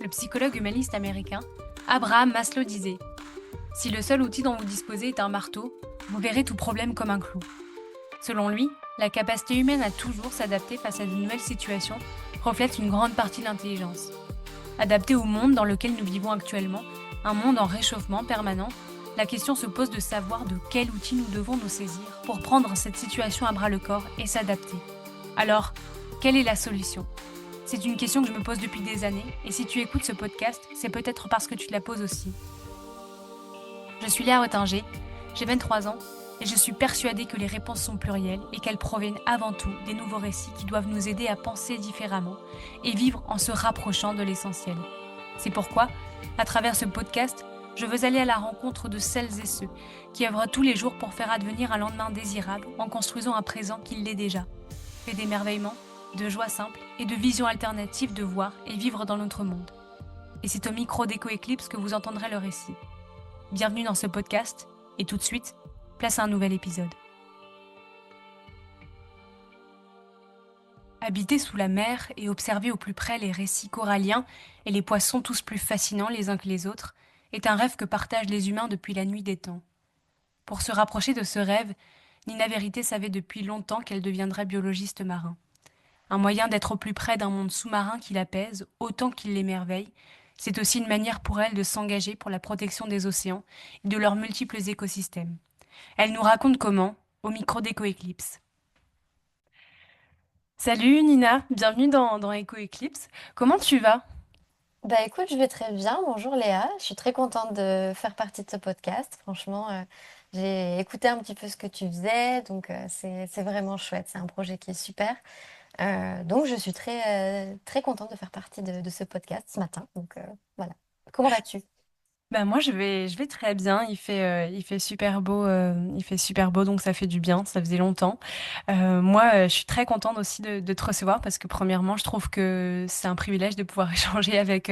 Le psychologue humaniste américain Abraham Maslow disait: si le seul outil dont vous disposez est un marteau, vous verrez tout problème comme un clou. Selon lui, la capacité humaine à toujours s'adapter face à de nouvelles situations reflète une grande partie de l'intelligence. Adapté au monde dans lequel nous vivons actuellement, un monde en réchauffement permanent, la question se pose de savoir de quel outil nous devons nous saisir pour prendre cette situation à bras le corps et s'adapter. Alors, quelle est la solution? C'est une question que je me pose depuis des années, et si tu écoutes ce podcast, c'est peut-être parce que tu te la poses aussi. Je suis Léa Retinger, j'ai 23 ans, et je suis persuadée que les réponses sont plurielles et qu'elles proviennent avant tout des nouveaux récits qui doivent nous aider à penser différemment et vivre en se rapprochant de l'essentiel. C'est pourquoi, à travers ce podcast, je veux aller à la rencontre de celles et ceux qui œuvrent tous les jours pour faire advenir un lendemain désirable en construisant un présent qui l'est déjà, fait d'émerveillement, de joie simple et de vision alternative de voir et vivre dans notre monde. Et c'est au micro d'Echo Eclipse que vous entendrez le récit. Bienvenue dans ce podcast, et tout de suite, place à un nouvel épisode. Habiter sous la mer et observer au plus près les récits coralliens et les poissons tous plus fascinants les uns que les autres est un rêve que partagent les humains depuis la nuit des temps. Pour se rapprocher de ce rêve, Nina Vérité savait depuis longtemps qu'elle deviendrait biologiste marin. Un moyen d'être au plus près d'un monde sous-marin qui l'apaise autant qu'il l'émerveille, c'est aussi une manière pour elle de s'engager pour la protection des océans et de leurs multiples écosystèmes. Elle nous raconte comment, au micro d'Echo Eclipse. Salut Nina, bienvenue dans Echo Eclipse. Comment tu vas? Bah écoute, je vais très bien. Bonjour Léa. Je suis très contente de faire partie de ce podcast. Franchement, j'ai écouté un petit peu ce que tu faisais, donc c'est vraiment chouette. C'est un projet qui est super. Donc je suis très contente de faire partie de ce podcast ce matin. Donc voilà. Comment vas-tu? Bah moi je vais très bien. Il fait super beau, donc ça fait du bien. Ça faisait longtemps. Je suis très contente aussi de te recevoir parce que premièrement, je trouve que c'est un privilège de pouvoir échanger avec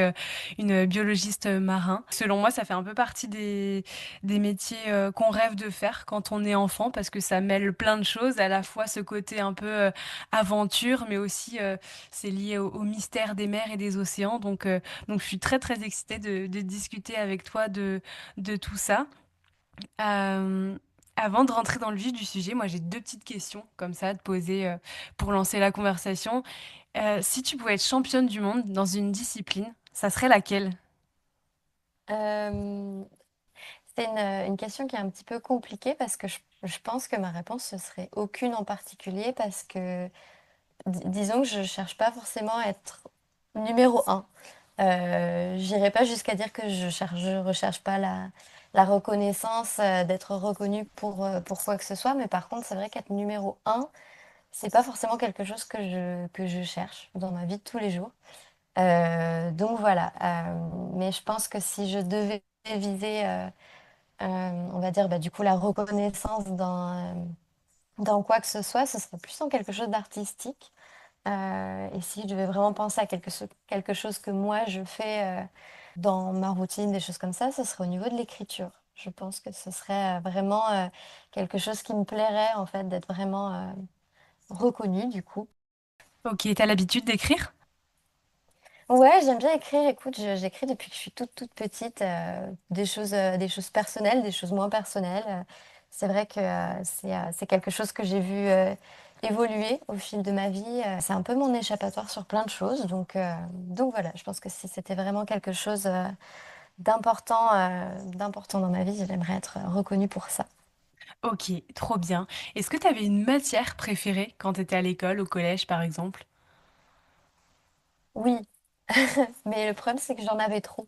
une biologiste marin. Selon moi, ça fait un peu partie des métiers qu'on rêve de faire quand on est enfant parce que ça mêle plein de choses, à la fois ce côté un peu aventure, mais aussi c'est lié au mystère des mers et des océans. Donc, je suis très, très excitée de discuter avec toi de tout ça. Euh, Avant de rentrer dans le vif du sujet, moi, j'ai deux petites questions comme ça à te poser pour lancer la conversation. Si tu pouvais être championne du monde dans une discipline, ça serait laquelle? Euh, c'est une question qui est un petit peu compliquée parce que je pense que ma réponse ce serait aucune en particulier parce que disons que je cherche pas forcément à être numéro un. J'irai pas jusqu'à dire que je recherche pas la reconnaissance, d'être reconnue pour quoi que ce soit, mais par contre, c'est vrai qu'être numéro un, c'est pas forcément quelque chose que je cherche dans ma vie de tous les jours. Donc voilà. Mais je pense que si je devais viser, on va dire, bah, du coup, la reconnaissance dans quoi que ce soit, ce serait plus dans quelque chose d'artistique. Et si je devais vraiment penser à quelque chose que moi je fais dans ma routine, des choses comme ça, ce serait au niveau de l'écriture. Je pense que ce serait vraiment quelque chose qui me plairait en fait d'être vraiment reconnue du coup. Ok, t'as l'habitude d'écrire? Ouais, j'aime bien écrire. Écoute, j'écris depuis que je suis toute petite, des choses personnelles, des choses moins personnelles. C'est vrai que c'est quelque chose que j'ai vu évoluer au fil de ma vie. C'est un peu mon échappatoire sur plein de choses. Donc voilà, je pense que si c'était vraiment quelque chose d'important dans ma vie, j'aimerais être reconnue pour ça. Ok, trop bien. Est-ce que tu avais une matière préférée quand tu étais à l'école, au collège par exemple? Oui, mais le problème, c'est que j'en avais trop.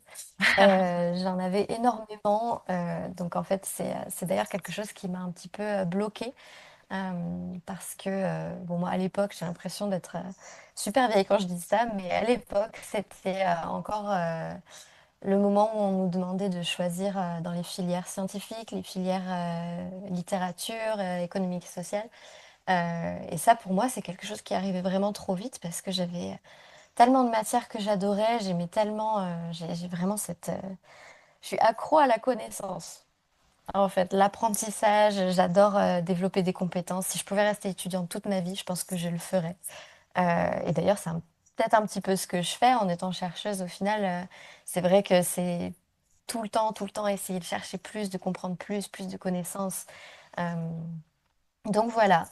J'en avais énormément. Donc en fait, c'est d'ailleurs quelque chose qui m'a un petit peu bloquée. Parce que, bon, moi, à l'époque, j'ai l'impression d'être super vieille quand je dis ça, mais à l'époque, c'était encore le moment où on nous demandait de choisir dans les filières scientifiques, les filières littérature, économique et sociale. Et ça, pour moi, c'est quelque chose qui arrivait vraiment trop vite parce que j'avais tellement de matières que j'adorais, j'aimais tellement, j'ai vraiment je suis accro à la connaissance. En fait, l'apprentissage, j'adore développer des compétences. Si je pouvais rester étudiante toute ma vie, je pense que je le ferais. Et d'ailleurs, peut-être un petit peu ce que je fais en étant chercheuse. Au final, c'est vrai que c'est tout le temps essayer de chercher plus, de comprendre plus de connaissances. Euh, donc voilà,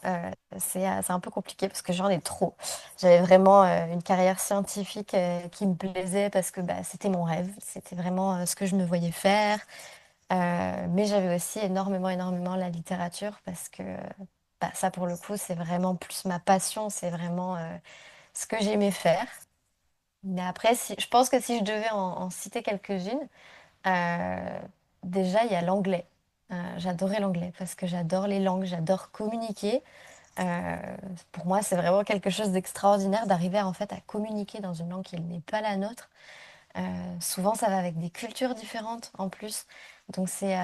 c'est un peu compliqué parce que j'en ai trop. J'avais vraiment une carrière scientifique qui me plaisait parce que bah, c'était mon rêve, c'était vraiment ce que je me voyais faire. Mais j'avais aussi énormément la littérature parce que bah, ça, pour le coup, c'est vraiment plus ma passion, c'est vraiment ce que j'aimais faire. Mais après, je pense que si je devais en citer quelques-unes, euh, déjà, il y a l'anglais. J'adorais l'anglais parce que j'adore les langues, j'adore communiquer. Euh, pour moi, c'est vraiment quelque chose d'extraordinaire d'arriver en fait à communiquer dans une langue qui n'est pas la nôtre. Souvent, ça va avec des cultures différentes en plus. Donc, c'est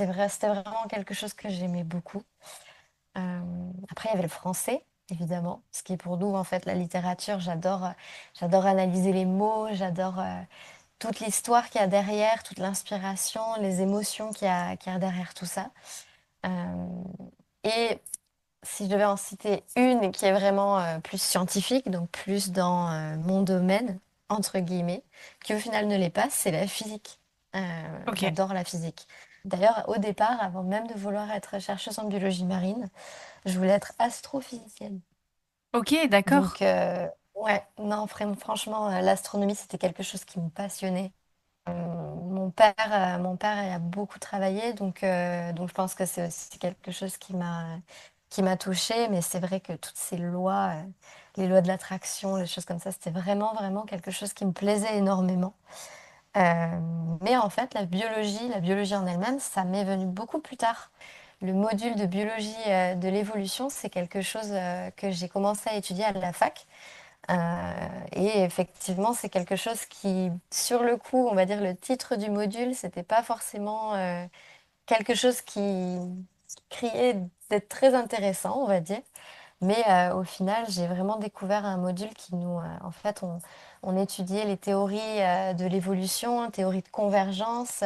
vrai, c'était vraiment quelque chose que j'aimais beaucoup. Après, il y avait le français, évidemment, ce qui est pour nous, en fait, la littérature. J'adore analyser les mots, j'adore toute l'histoire qu'il y a derrière, toute l'inspiration, les émotions qu'il y a derrière tout ça. Euh, et si je devais en citer une qui est vraiment plus scientifique, donc plus dans mon domaine, entre guillemets, qui au final ne l'est pas, c'est la physique. Ok. J'adore la physique. D'ailleurs, au départ, avant même de vouloir être chercheuse en biologie marine, je voulais être astrophysicienne. Ok, d'accord. Donc, ouais, non, franchement, l'astronomie, c'était quelque chose qui me passionnait. Mon père il a beaucoup travaillé, donc je pense que c'est aussi quelque chose qui m'a touchée. Mais c'est vrai que toutes ces lois, les lois de l'attraction, les choses comme ça, c'était vraiment quelque chose qui me plaisait énormément. Euh, mais en fait, la biologie en elle-même, ça m'est venu beaucoup plus tard. Le module de biologie de l'évolution, c'est quelque chose que j'ai commencé à étudier à la fac. Et effectivement, c'est quelque chose qui, sur le coup, on va dire le titre du module, c'était pas forcément quelque chose qui criait d'être très intéressant, on va dire. Mais au final, j'ai vraiment découvert un module qui en fait, on étudiait les théories de l'évolution, théories de convergence.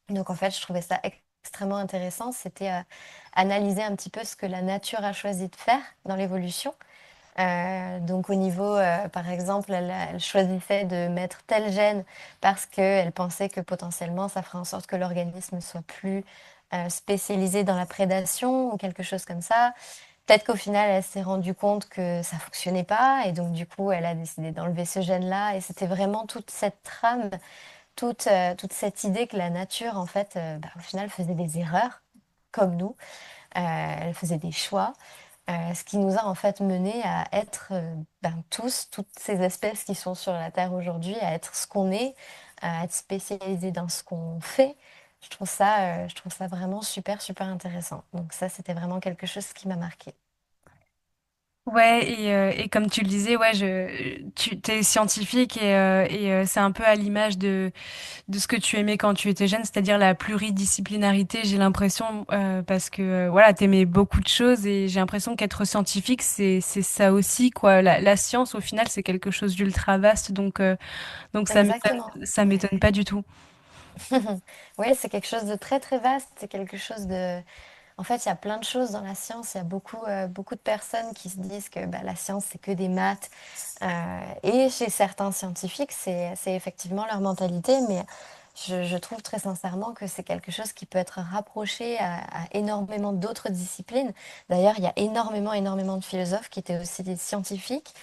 Donc en fait, je trouvais ça extrêmement intéressant. C'était analyser un petit peu ce que la nature a choisi de faire dans l'évolution. Donc au niveau, par exemple, elle choisissait de mettre tel gène parce qu'elle pensait que potentiellement ça ferait en sorte que l'organisme soit plus spécialisé dans la prédation ou quelque chose comme ça. Peut-être qu'au final, elle s'est rendue compte que ça fonctionnait pas et donc du coup, elle a décidé d'enlever ce gène-là. Et c'était vraiment toute cette trame, toute cette idée que la nature, en fait, bah, au final, faisait des erreurs comme nous. Elle faisait des choix. Ce qui nous a en fait mené à être ben, toutes ces espèces qui sont sur la Terre aujourd'hui, à être ce qu'on est, à être spécialisé dans ce qu'on fait. Je trouve ça vraiment super intéressant. Donc ça, c'était vraiment quelque chose qui m'a marqué. Ouais, et comme tu le disais, ouais, tu t'es scientifique et c'est un peu à l'image de ce que tu aimais quand tu étais jeune, c'est-à-dire la pluridisciplinarité, j'ai l'impression, parce que voilà, t'aimais beaucoup de choses et j'ai l'impression qu'être scientifique, c'est ça aussi, quoi. La science, au final, c'est quelque chose d'ultra vaste, donc Exactement. ça Ouais. m'étonne pas du tout. Oui, c'est quelque chose de très vaste. C'est quelque chose de. En fait, il y a plein de choses dans la science. Il y a beaucoup de personnes qui se disent que bah, la science, c'est que des maths. Et chez certains scientifiques, c'est effectivement leur mentalité. Mais je trouve très sincèrement que c'est quelque chose qui peut être rapproché à énormément d'autres disciplines. D'ailleurs, il y a énormément de philosophes qui étaient aussi des scientifiques.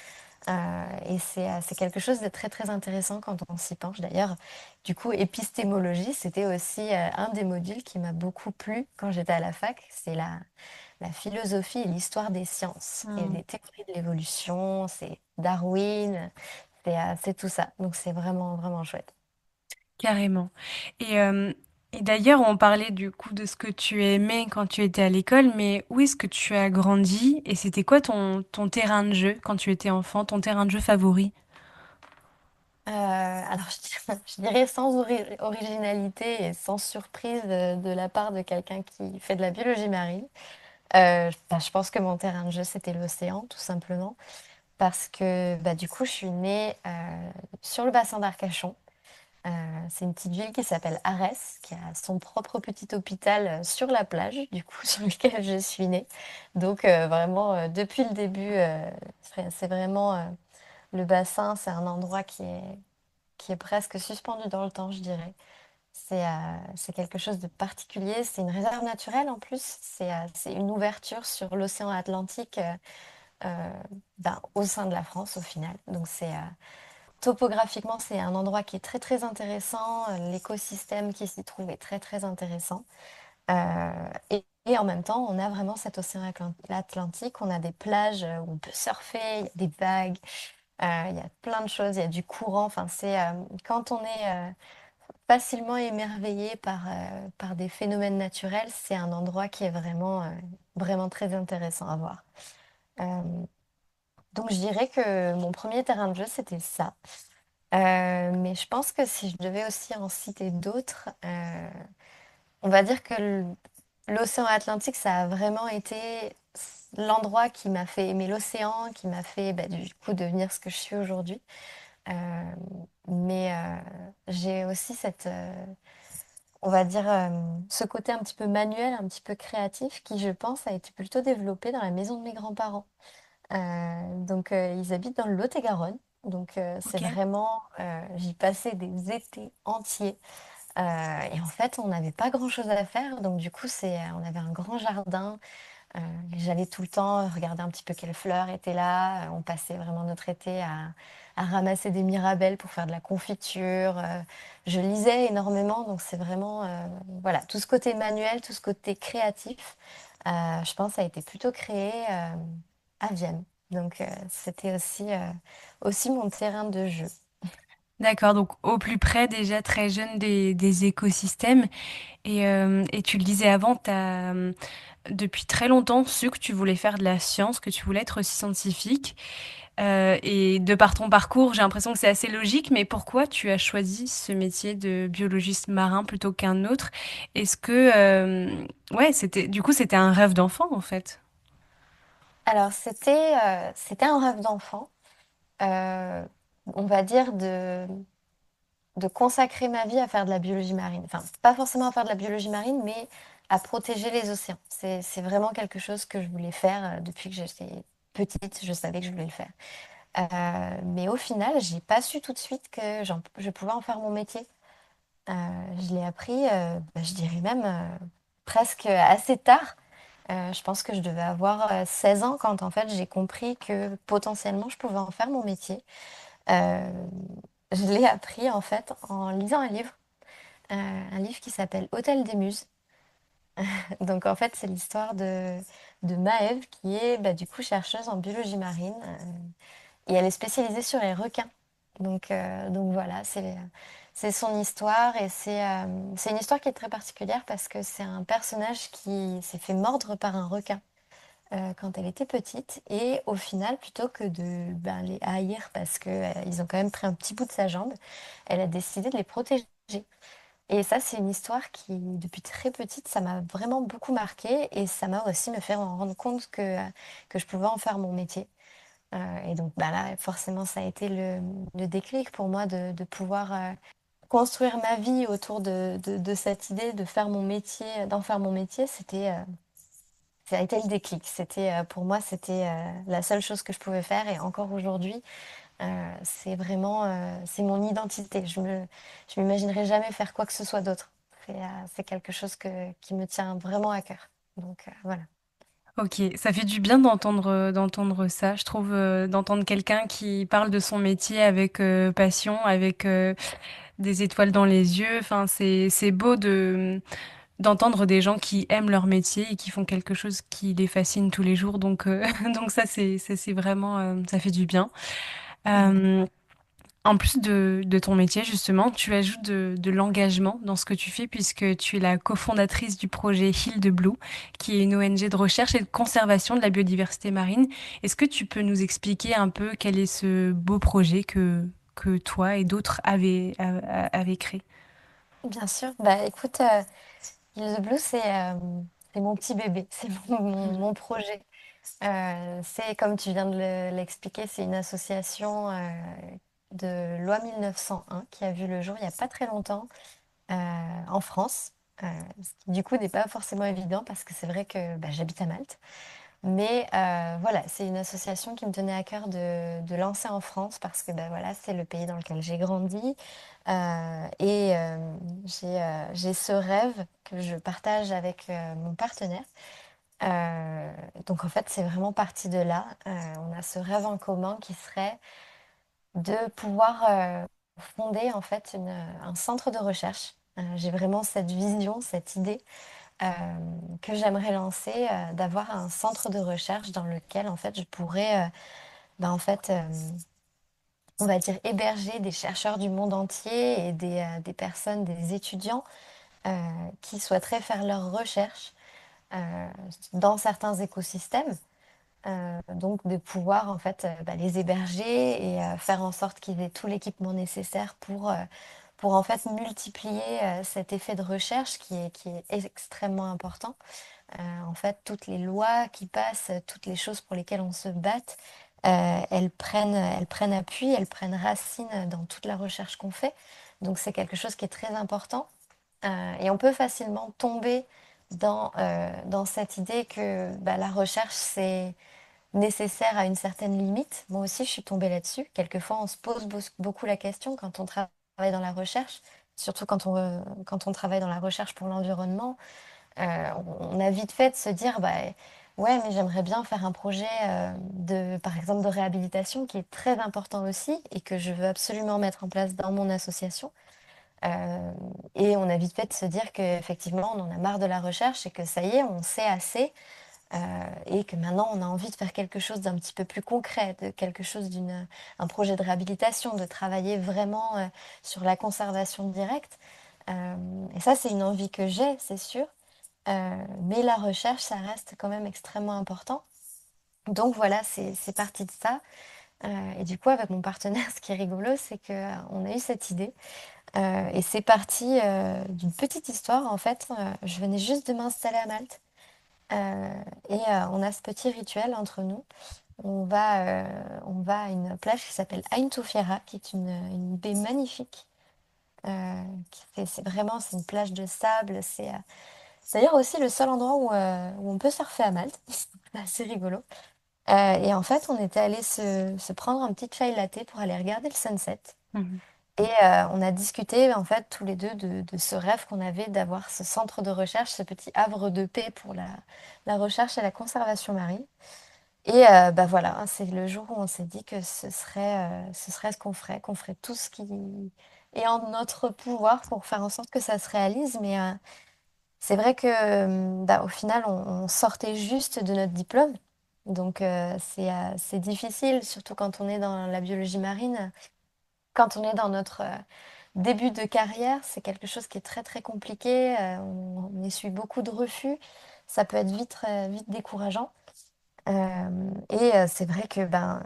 Et c'est quelque chose de très intéressant quand on s'y penche. D'ailleurs, du coup, épistémologie, c'était aussi un des modules qui m'a beaucoup plu quand j'étais à la fac. C'est la philosophie et l'histoire des sciences et Hmm. des théories de l'évolution. C'est Darwin, c'est tout ça. Donc c'est vraiment chouette. Carrément. Et, euh, et d'ailleurs, on parlait du coup de ce que tu aimais quand tu étais à l'école, mais où est-ce que tu as grandi et c'était quoi ton terrain de jeu quand tu étais enfant, ton terrain de jeu favori? Alors, je dirais sans originalité et sans surprise de la part de quelqu'un qui fait de la biologie marine. Bah, je pense que mon terrain de jeu, c'était l'océan, tout simplement. Parce que bah, du coup, je suis née sur le bassin d'Arcachon. Euh, c'est une petite ville qui s'appelle Arès, qui a son propre petit hôpital sur la plage, du coup, sur lequel je suis née. Donc, vraiment, depuis le début, c'est vraiment Le bassin, c'est un endroit qui est presque suspendu dans le temps, je dirais. C'est quelque chose de particulier. C'est une réserve naturelle en plus. C'est une ouverture sur l'océan Atlantique euh, au sein de la France au final. Donc topographiquement, c'est un endroit qui est très très intéressant. L'écosystème qui s'y trouve est très très intéressant. Et en même temps, on a vraiment cet océan Atlantique. On a des plages où on peut surfer, il y a des vagues, il y a plein de choses, il y a du courant. Enfin, quand on est facilement émerveillé par des phénomènes naturels, c'est un endroit qui est vraiment très intéressant à voir. Euh, donc je dirais que mon premier terrain de jeu, c'était ça. Mais je pense que si je devais aussi en citer d'autres, on va dire que l'océan Atlantique, ça a vraiment été l'endroit qui m'a fait aimer l'océan, qui m'a fait du coup devenir ce que je suis aujourd'hui. Euh, mais j'ai aussi on va dire, ce côté un petit peu manuel, un petit peu créatif, qui, je pense, a été plutôt développé dans la maison de mes grands-parents. Ils habitent dans le Lot-et-Garonne. C'est Ok. vraiment, j'y passais des étés entiers. Et en fait, on n'avait pas grand-chose à faire. Donc, du coup, on avait un grand jardin. Euh, J'allais tout le temps regarder un petit peu quelles fleurs étaient là. On passait vraiment notre été à ramasser des mirabelles pour faire de la confiture. Je lisais énormément, donc c'est vraiment voilà, tout ce côté manuel, tout ce côté créatif. Je pense ça a été plutôt créé à Vienne. C'était aussi mon terrain de jeu. D'accord, donc au plus près déjà très jeune des écosystèmes. Et tu le disais avant, tu as depuis très longtemps su que tu voulais faire de la science, que tu voulais être aussi scientifique. Et de par ton parcours, j'ai l'impression que c'est assez logique, mais pourquoi tu as choisi ce métier de biologiste marin plutôt qu'un autre? Est-ce que, ouais, du coup, c'était un rêve d'enfant en fait. Alors c'était un rêve d'enfant, euh, on va dire de consacrer ma vie à faire de la biologie marine. Enfin, pas forcément à faire de la biologie marine, mais à protéger les océans. C'est vraiment quelque chose que je voulais faire depuis que j'étais petite. Je savais que je voulais le faire. Mais au final, j'ai pas su tout de suite que je pouvais en faire mon métier. Euh, je l'ai appris, je dirais même presque assez tard. Je pense que je devais avoir 16 ans quand en fait j'ai compris que potentiellement je pouvais en faire mon métier. Euh, je l'ai appris en fait en lisant un livre qui s'appelle Hôtel des Muses. Donc en fait, c'est l'histoire de Maëve qui est du coup chercheuse en biologie marine et elle est spécialisée sur les requins. Donc voilà, c'est son histoire et c'est une histoire qui est très particulière parce que c'est un personnage qui s'est fait mordre par un requin quand elle était petite et au final, plutôt que de les haïr parce que ils ont quand même pris un petit bout de sa jambe, elle a décidé de les protéger. Et ça, c'est une histoire qui, depuis très petite, ça m'a vraiment beaucoup marquée et ça m'a aussi me fait en rendre compte que je pouvais en faire mon métier. Et donc là, forcément, ça a été le déclic pour moi de pouvoir construire ma vie autour de cette idée de faire mon métier, d'en faire mon métier. Ça a été le déclic. Pour moi, c'était la seule chose que je pouvais faire et encore aujourd'hui, c'est mon identité. Je m'imaginerai jamais faire quoi que ce soit d'autre. C'est quelque chose qui me tient vraiment à cœur. Voilà. Ok, ça fait du bien d'entendre ça. Je trouve d'entendre quelqu'un qui parle de son métier avec passion, avec des étoiles dans les yeux. Enfin, c'est beau d'entendre des gens qui aiment leur métier et qui font quelque chose qui les fascine tous les jours. Donc donc c'est vraiment ça fait du bien. Mhm. Euh, En plus de ton métier, justement, tu ajoutes de l'engagement dans ce que tu fais puisque tu es la cofondatrice du projet Heal the Blue, qui est une ONG de recherche et de conservation de la biodiversité marine. Est-ce que tu peux nous expliquer un peu quel est ce beau projet que toi et d'autres avez créé? Bien sûr. Écoute, Heal the Blue, c'est mon petit bébé, c'est mon projet. C'est comme tu viens de l'expliquer, c'est une association de loi 1901 qui a vu le jour il n'y a pas très longtemps en France. Ce qui du coup n'est pas forcément évident parce que c'est vrai que j'habite à Malte. Mais voilà, c'est une association qui me tenait à cœur de lancer en France parce que ben, voilà, c'est le pays dans lequel j'ai grandi. Et j'ai ce rêve que je partage avec mon partenaire. Donc en fait, c'est vraiment parti de là. On a ce rêve en commun qui serait de pouvoir fonder en fait un centre de recherche. J'ai vraiment cette vision, cette idée euh, que j'aimerais lancer, d'avoir un centre de recherche dans lequel en fait je pourrais, ben, en fait, on va dire héberger des chercheurs du monde entier et des personnes, des étudiants euh, qui souhaiteraient faire leurs recherches euh, dans certains écosystèmes. Donc de pouvoir en fait bah, les héberger et faire en sorte qu'ils aient tout l'équipement nécessaire pour en fait multiplier cet effet de recherche qui est extrêmement important. En fait, toutes les lois qui passent, toutes les choses pour lesquelles on se bat, elles prennent appui, elles prennent racine dans toute la recherche qu'on fait. Donc c'est quelque chose qui est très important. Et on peut facilement tomber dans cette idée que bah, la recherche, c'est nécessaire à une certaine limite. Moi aussi, je suis tombée là-dessus. Quelquefois, on se pose beaucoup la question quand on travaille dans la recherche, surtout quand on travaille dans la recherche pour l'environnement. On a vite fait de se dire, bah, ouais, mais j'aimerais bien faire un projet par exemple, de réhabilitation qui est très important aussi et que je veux absolument mettre en place dans mon association. Euh, et on a vite fait de se dire qu'effectivement, on en a marre de la recherche et que ça y est, on sait assez et que maintenant on a envie de faire quelque chose d'un petit peu plus concret, de quelque chose un projet de réhabilitation, de travailler vraiment sur la conservation directe. Et ça, c'est une envie que j'ai, c'est sûr. Mais la recherche, ça reste quand même extrêmement important. Donc voilà, c'est parti de ça. Et du coup, avec mon partenaire, ce qui est rigolo, c'est que on a eu cette idée. Et c'est parti d'une petite histoire. En fait, je venais juste de m'installer à Malte. Et on a ce petit rituel entre nous. On va à une plage qui s'appelle Ain qui est une baie magnifique. C'est une plage de sable. C'est d'ailleurs aussi le seul endroit où on peut surfer à Malte. C'est assez rigolo. Et en fait, on était allé se prendre un petit chai latte pour aller regarder le sunset. Mhm. Et on a discuté en fait tous les deux de ce rêve qu'on avait d'avoir ce centre de recherche, ce petit havre de paix pour la recherche et la conservation marine. Et bah voilà, hein, c'est le jour où on s'est dit que ce serait ce qu'on ferait tout ce qui est en notre pouvoir pour faire en sorte que ça se réalise. Mais c'est vrai que bah, au final, on sortait juste de notre diplôme. Donc c'est difficile, surtout quand on est dans la biologie marine. Quand on est dans notre début de carrière, c'est quelque chose qui est très très compliqué. On essuie beaucoup de refus. Ça peut être vite, vite décourageant. Et c'est vrai que, ben,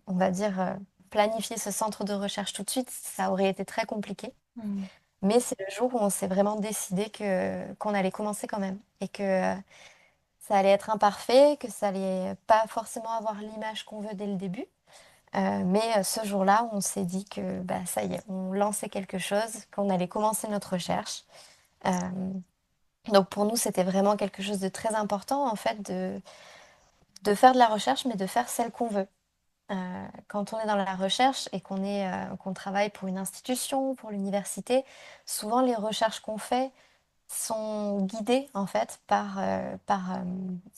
on va dire, planifier ce centre de recherche tout de suite, ça aurait été très compliqué. Mhm. Mais c'est le jour où on s'est vraiment décidé qu'on allait commencer quand même. Et que ça allait être imparfait, que ça allait pas forcément avoir l'image qu'on veut dès le début. Mais ce jour-là, on s'est dit que bah, ça y est, on lançait quelque chose, qu'on allait commencer notre recherche. Euh, donc pour nous, c'était vraiment quelque chose de très important, en fait, de faire de la recherche, mais de faire celle qu'on veut. Quand on est dans la recherche et qu'on travaille pour une institution, pour l'université, souvent les recherches qu'on fait sont guidées en fait par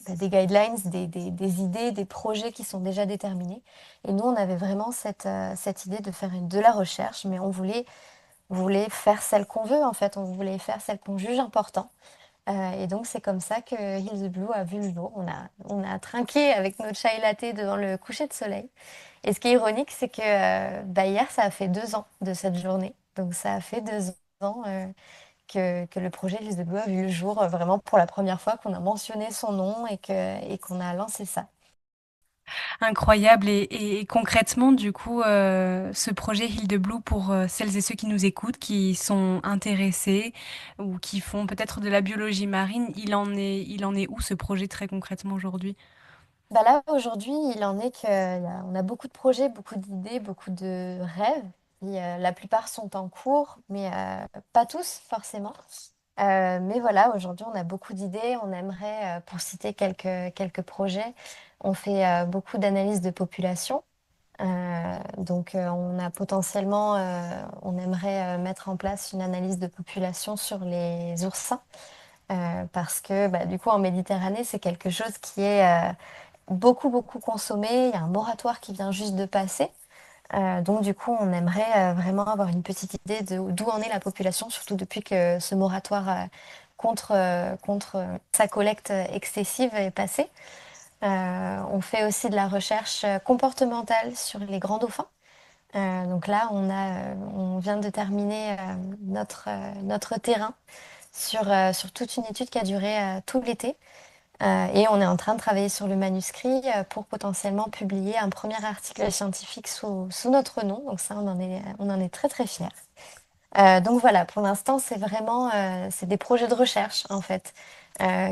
des guidelines, des idées, des projets qui sont déjà déterminés. Et nous, on avait vraiment cette idée de faire de la recherche, mais on voulait faire celle qu'on veut en fait, on voulait faire celle qu'on juge important. Et donc c'est comme ça que Hills the Blue a vu le jour. On a trinqué avec notre chai latte devant le coucher de soleil. Et ce qui est ironique, c'est que bah, hier, ça a fait 2 ans de cette journée. Donc ça a fait 2 ans que le projet Lise de Bleu a vu le jour, vraiment pour la première fois qu'on a mentionné son nom et qu'on a lancé ça. Incroyable. Et concrètement, du coup, ce projet Heal the Blue, pour celles et ceux qui nous écoutent, qui sont intéressés ou qui font peut-être de la biologie marine, il en est où ce projet très concrètement aujourd'hui? Bah là, aujourd'hui, il en est qu'on a beaucoup de projets, beaucoup d'idées, beaucoup de rêves. Et, la plupart sont en cours, mais pas tous forcément. Mais voilà, aujourd'hui, on a beaucoup d'idées. On aimerait, pour citer quelques projets, on fait beaucoup d'analyses de population. Donc, on a potentiellement, on aimerait mettre en place une analyse de population sur les oursins, parce que bah, du coup, en Méditerranée, c'est quelque chose qui est beaucoup consommé. Il y a un moratoire qui vient juste de passer. Donc du coup, on aimerait vraiment avoir une petite idée de d'où en est la population, surtout depuis que ce moratoire contre sa collecte excessive est passé. On fait aussi de la recherche comportementale sur les grands dauphins. Donc là, on vient de terminer notre terrain sur toute une étude qui a duré tout l'été. Et on est en train de travailler sur le manuscrit pour potentiellement publier un premier article scientifique sous notre nom. Donc ça, on en est très fiers. Donc voilà, pour l'instant, c'est des projets de recherche en fait,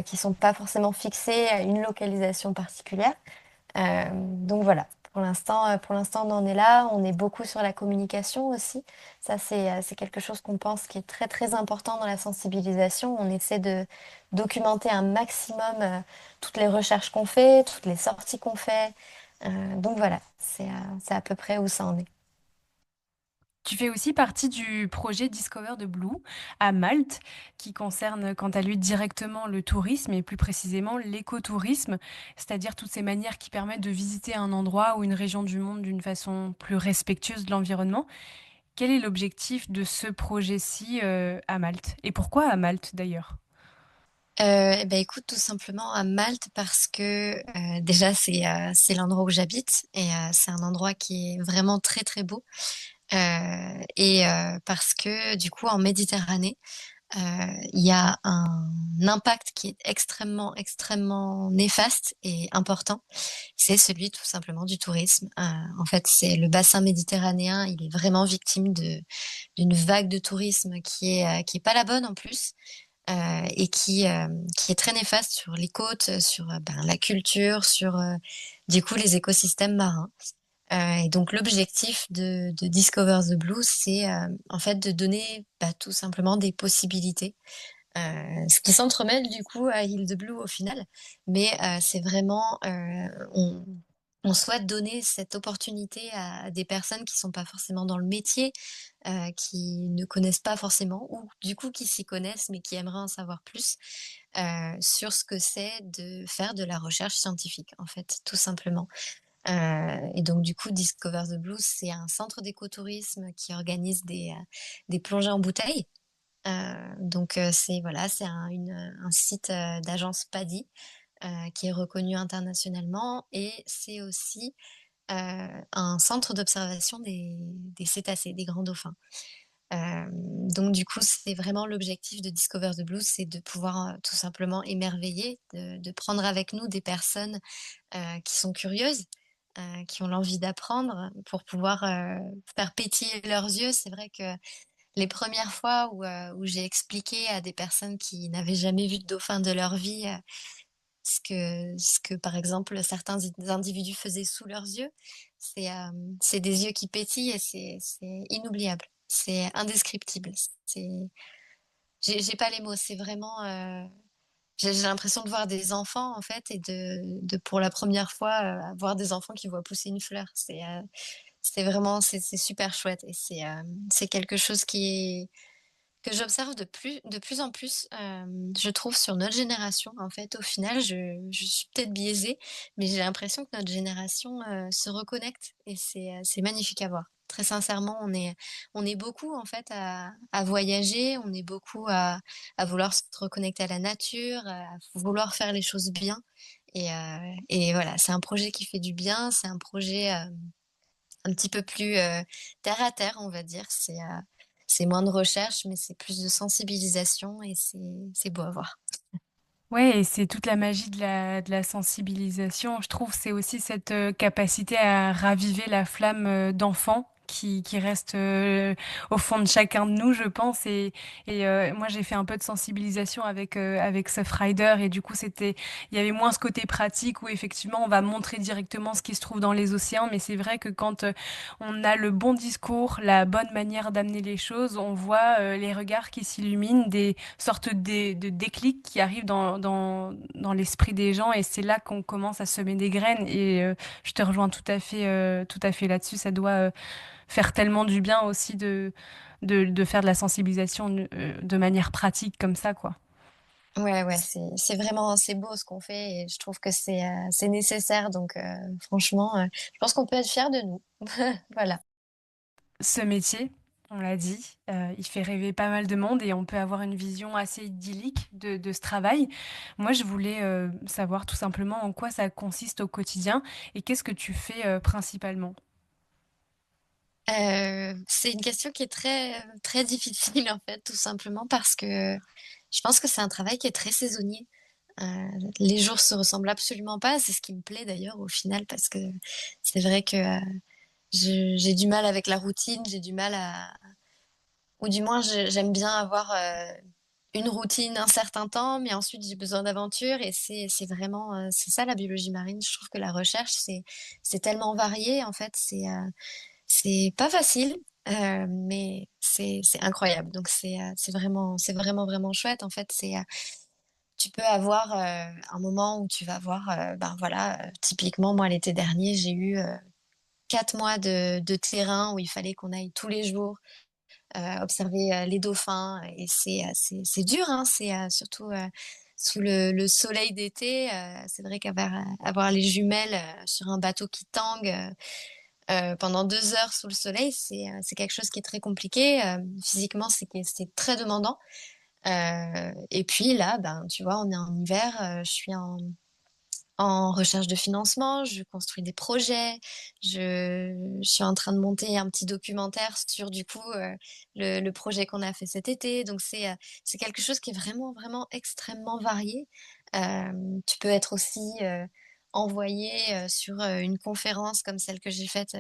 qui sont pas forcément fixés à une localisation particulière. Donc voilà, pour l'instant, on en est là. On est beaucoup sur la communication aussi. Ça, c'est quelque chose qu'on pense qui est très important dans la sensibilisation. On essaie de documenter un maximum toutes les recherches qu'on fait, toutes les sorties qu'on fait. Donc voilà, c'est à peu près où ça en est. Tu fais aussi partie du projet Discover the Blue à Malte, qui concerne quant à lui directement le tourisme et plus précisément l'écotourisme, c'est-à-dire toutes ces manières qui permettent de visiter un endroit ou une région du monde d'une façon plus respectueuse de l'environnement. Quel est l'objectif de ce projet-ci à Malte? Et pourquoi à Malte d'ailleurs? Eh ben écoute, tout simplement à Malte parce que déjà c'est l'endroit où j'habite et c'est un endroit qui est vraiment très beau. Et parce que du coup en Méditerranée, euh, il y a un impact qui est extrêmement néfaste et important. C'est celui tout simplement du tourisme. En fait, c'est le bassin méditerranéen, il est vraiment victime d'une vague de tourisme qui est pas la bonne en plus. Et qui est très néfaste sur les côtes, sur ben, la culture, sur du coup les écosystèmes marins. Et donc l'objectif de Discover the Blue, c'est en fait de donner bah, tout simplement des possibilités, ce qui s'entremêle du coup à Heal the Blue au final. Mais c'est vraiment, on souhaite donner cette opportunité à des personnes qui sont pas forcément dans le métier, qui ne connaissent pas forcément, ou du coup qui s'y connaissent mais qui aimeraient en savoir plus sur ce que c'est de faire de la recherche scientifique, en fait, tout simplement. Et donc du coup, Discover the Blues, c'est un centre d'écotourisme qui organise des plongées en bouteille. Donc c'est voilà, c'est un site d'agence PADI qui est reconnu internationalement et c'est aussi un centre d'observation des cétacés, des grands dauphins. Donc du coup, c'est vraiment l'objectif de Discover the Blues, c'est de pouvoir tout simplement émerveiller, de prendre avec nous des personnes qui sont curieuses, qui ont l'envie d'apprendre pour pouvoir faire pétiller leurs yeux. C'est vrai que les premières fois où j'ai expliqué à des personnes qui n'avaient jamais vu de dauphin de leur vie ce que, par exemple, certains individus faisaient sous leurs yeux, c'est des yeux qui pétillent et c'est inoubliable. C'est indescriptible. C'est, j'ai pas les mots. C'est vraiment, j'ai l'impression de voir des enfants en fait et de pour la première fois voir des enfants qui voient pousser une fleur. C'est vraiment, c'est super chouette et c'est quelque chose que j'observe de plus en plus, je trouve sur notre génération, en fait, au final, je suis peut-être biaisée, mais j'ai l'impression que notre génération, se reconnecte et c'est magnifique à voir. Très sincèrement, on est beaucoup, en fait, à voyager, on est beaucoup à vouloir se reconnecter à la nature, à vouloir faire les choses bien et voilà, c'est un projet qui fait du bien, c'est un projet, un petit peu plus, terre à terre, on va dire. C'est moins de recherche, mais c'est plus de sensibilisation et c'est beau à voir. Ouais, et c'est toute la magie de la sensibilisation. Je trouve c'est aussi cette capacité à raviver la flamme d'enfant qui reste au fond de chacun de nous, je pense. Et moi, j'ai fait un peu de sensibilisation avec Surfrider et du coup, il y avait moins ce côté pratique où effectivement, on va montrer directement ce qui se trouve dans les océans. Mais c'est vrai que quand on a le bon discours, la bonne manière d'amener les choses, on voit les regards qui s'illuminent, des sortes de déclics qui arrivent dans l'esprit des gens et c'est là qu'on commence à semer des graines et je te rejoins tout à fait là-dessus. Ça doit faire tellement du bien aussi de faire de la sensibilisation de manière pratique comme ça, quoi. Ouais, ouais, c'est vraiment c'est beau ce qu'on fait et je trouve que c'est nécessaire. Donc, franchement, je pense qu'on peut être fier de nous. Voilà. Ce métier, on l'a dit, il fait rêver pas mal de monde et on peut avoir une vision assez idyllique de ce travail. Moi, je voulais savoir tout simplement en quoi ça consiste au quotidien et qu'est-ce que tu fais principalement. C'est une question qui est très difficile en fait, tout simplement parce que je pense que c'est un travail qui est très saisonnier. Les jours se ressemblent absolument pas. C'est ce qui me plaît d'ailleurs au final parce que c'est vrai que j'ai du mal avec la routine, j'ai du mal à, ou du moins j'aime bien avoir une routine un certain temps, mais ensuite j'ai besoin d'aventure et c'est vraiment c'est ça la biologie marine. Je trouve que la recherche c'est tellement varié en fait, c'est pas facile, mais c'est incroyable. Donc c'est vraiment, vraiment chouette. En fait, tu peux avoir un moment où tu vas voir, ben voilà, typiquement, moi, l'été dernier, j'ai eu 4 mois de terrain où il fallait qu'on aille tous les jours observer les dauphins. Et c'est dur, hein, c'est surtout sous le soleil d'été. C'est vrai avoir les jumelles sur un bateau qui tangue. Pendant 2 heures sous le soleil, c'est quelque chose qui est très compliqué. Physiquement, c'est très demandant. Et puis là, ben, tu vois, on est en hiver, je suis en recherche de financement, je construis des projets, je suis en train de monter un petit documentaire sur du coup le projet qu'on a fait cet été. Donc c'est quelque chose qui est vraiment, vraiment extrêmement varié. Tu peux être aussi envoyé sur une conférence comme celle que j'ai faite,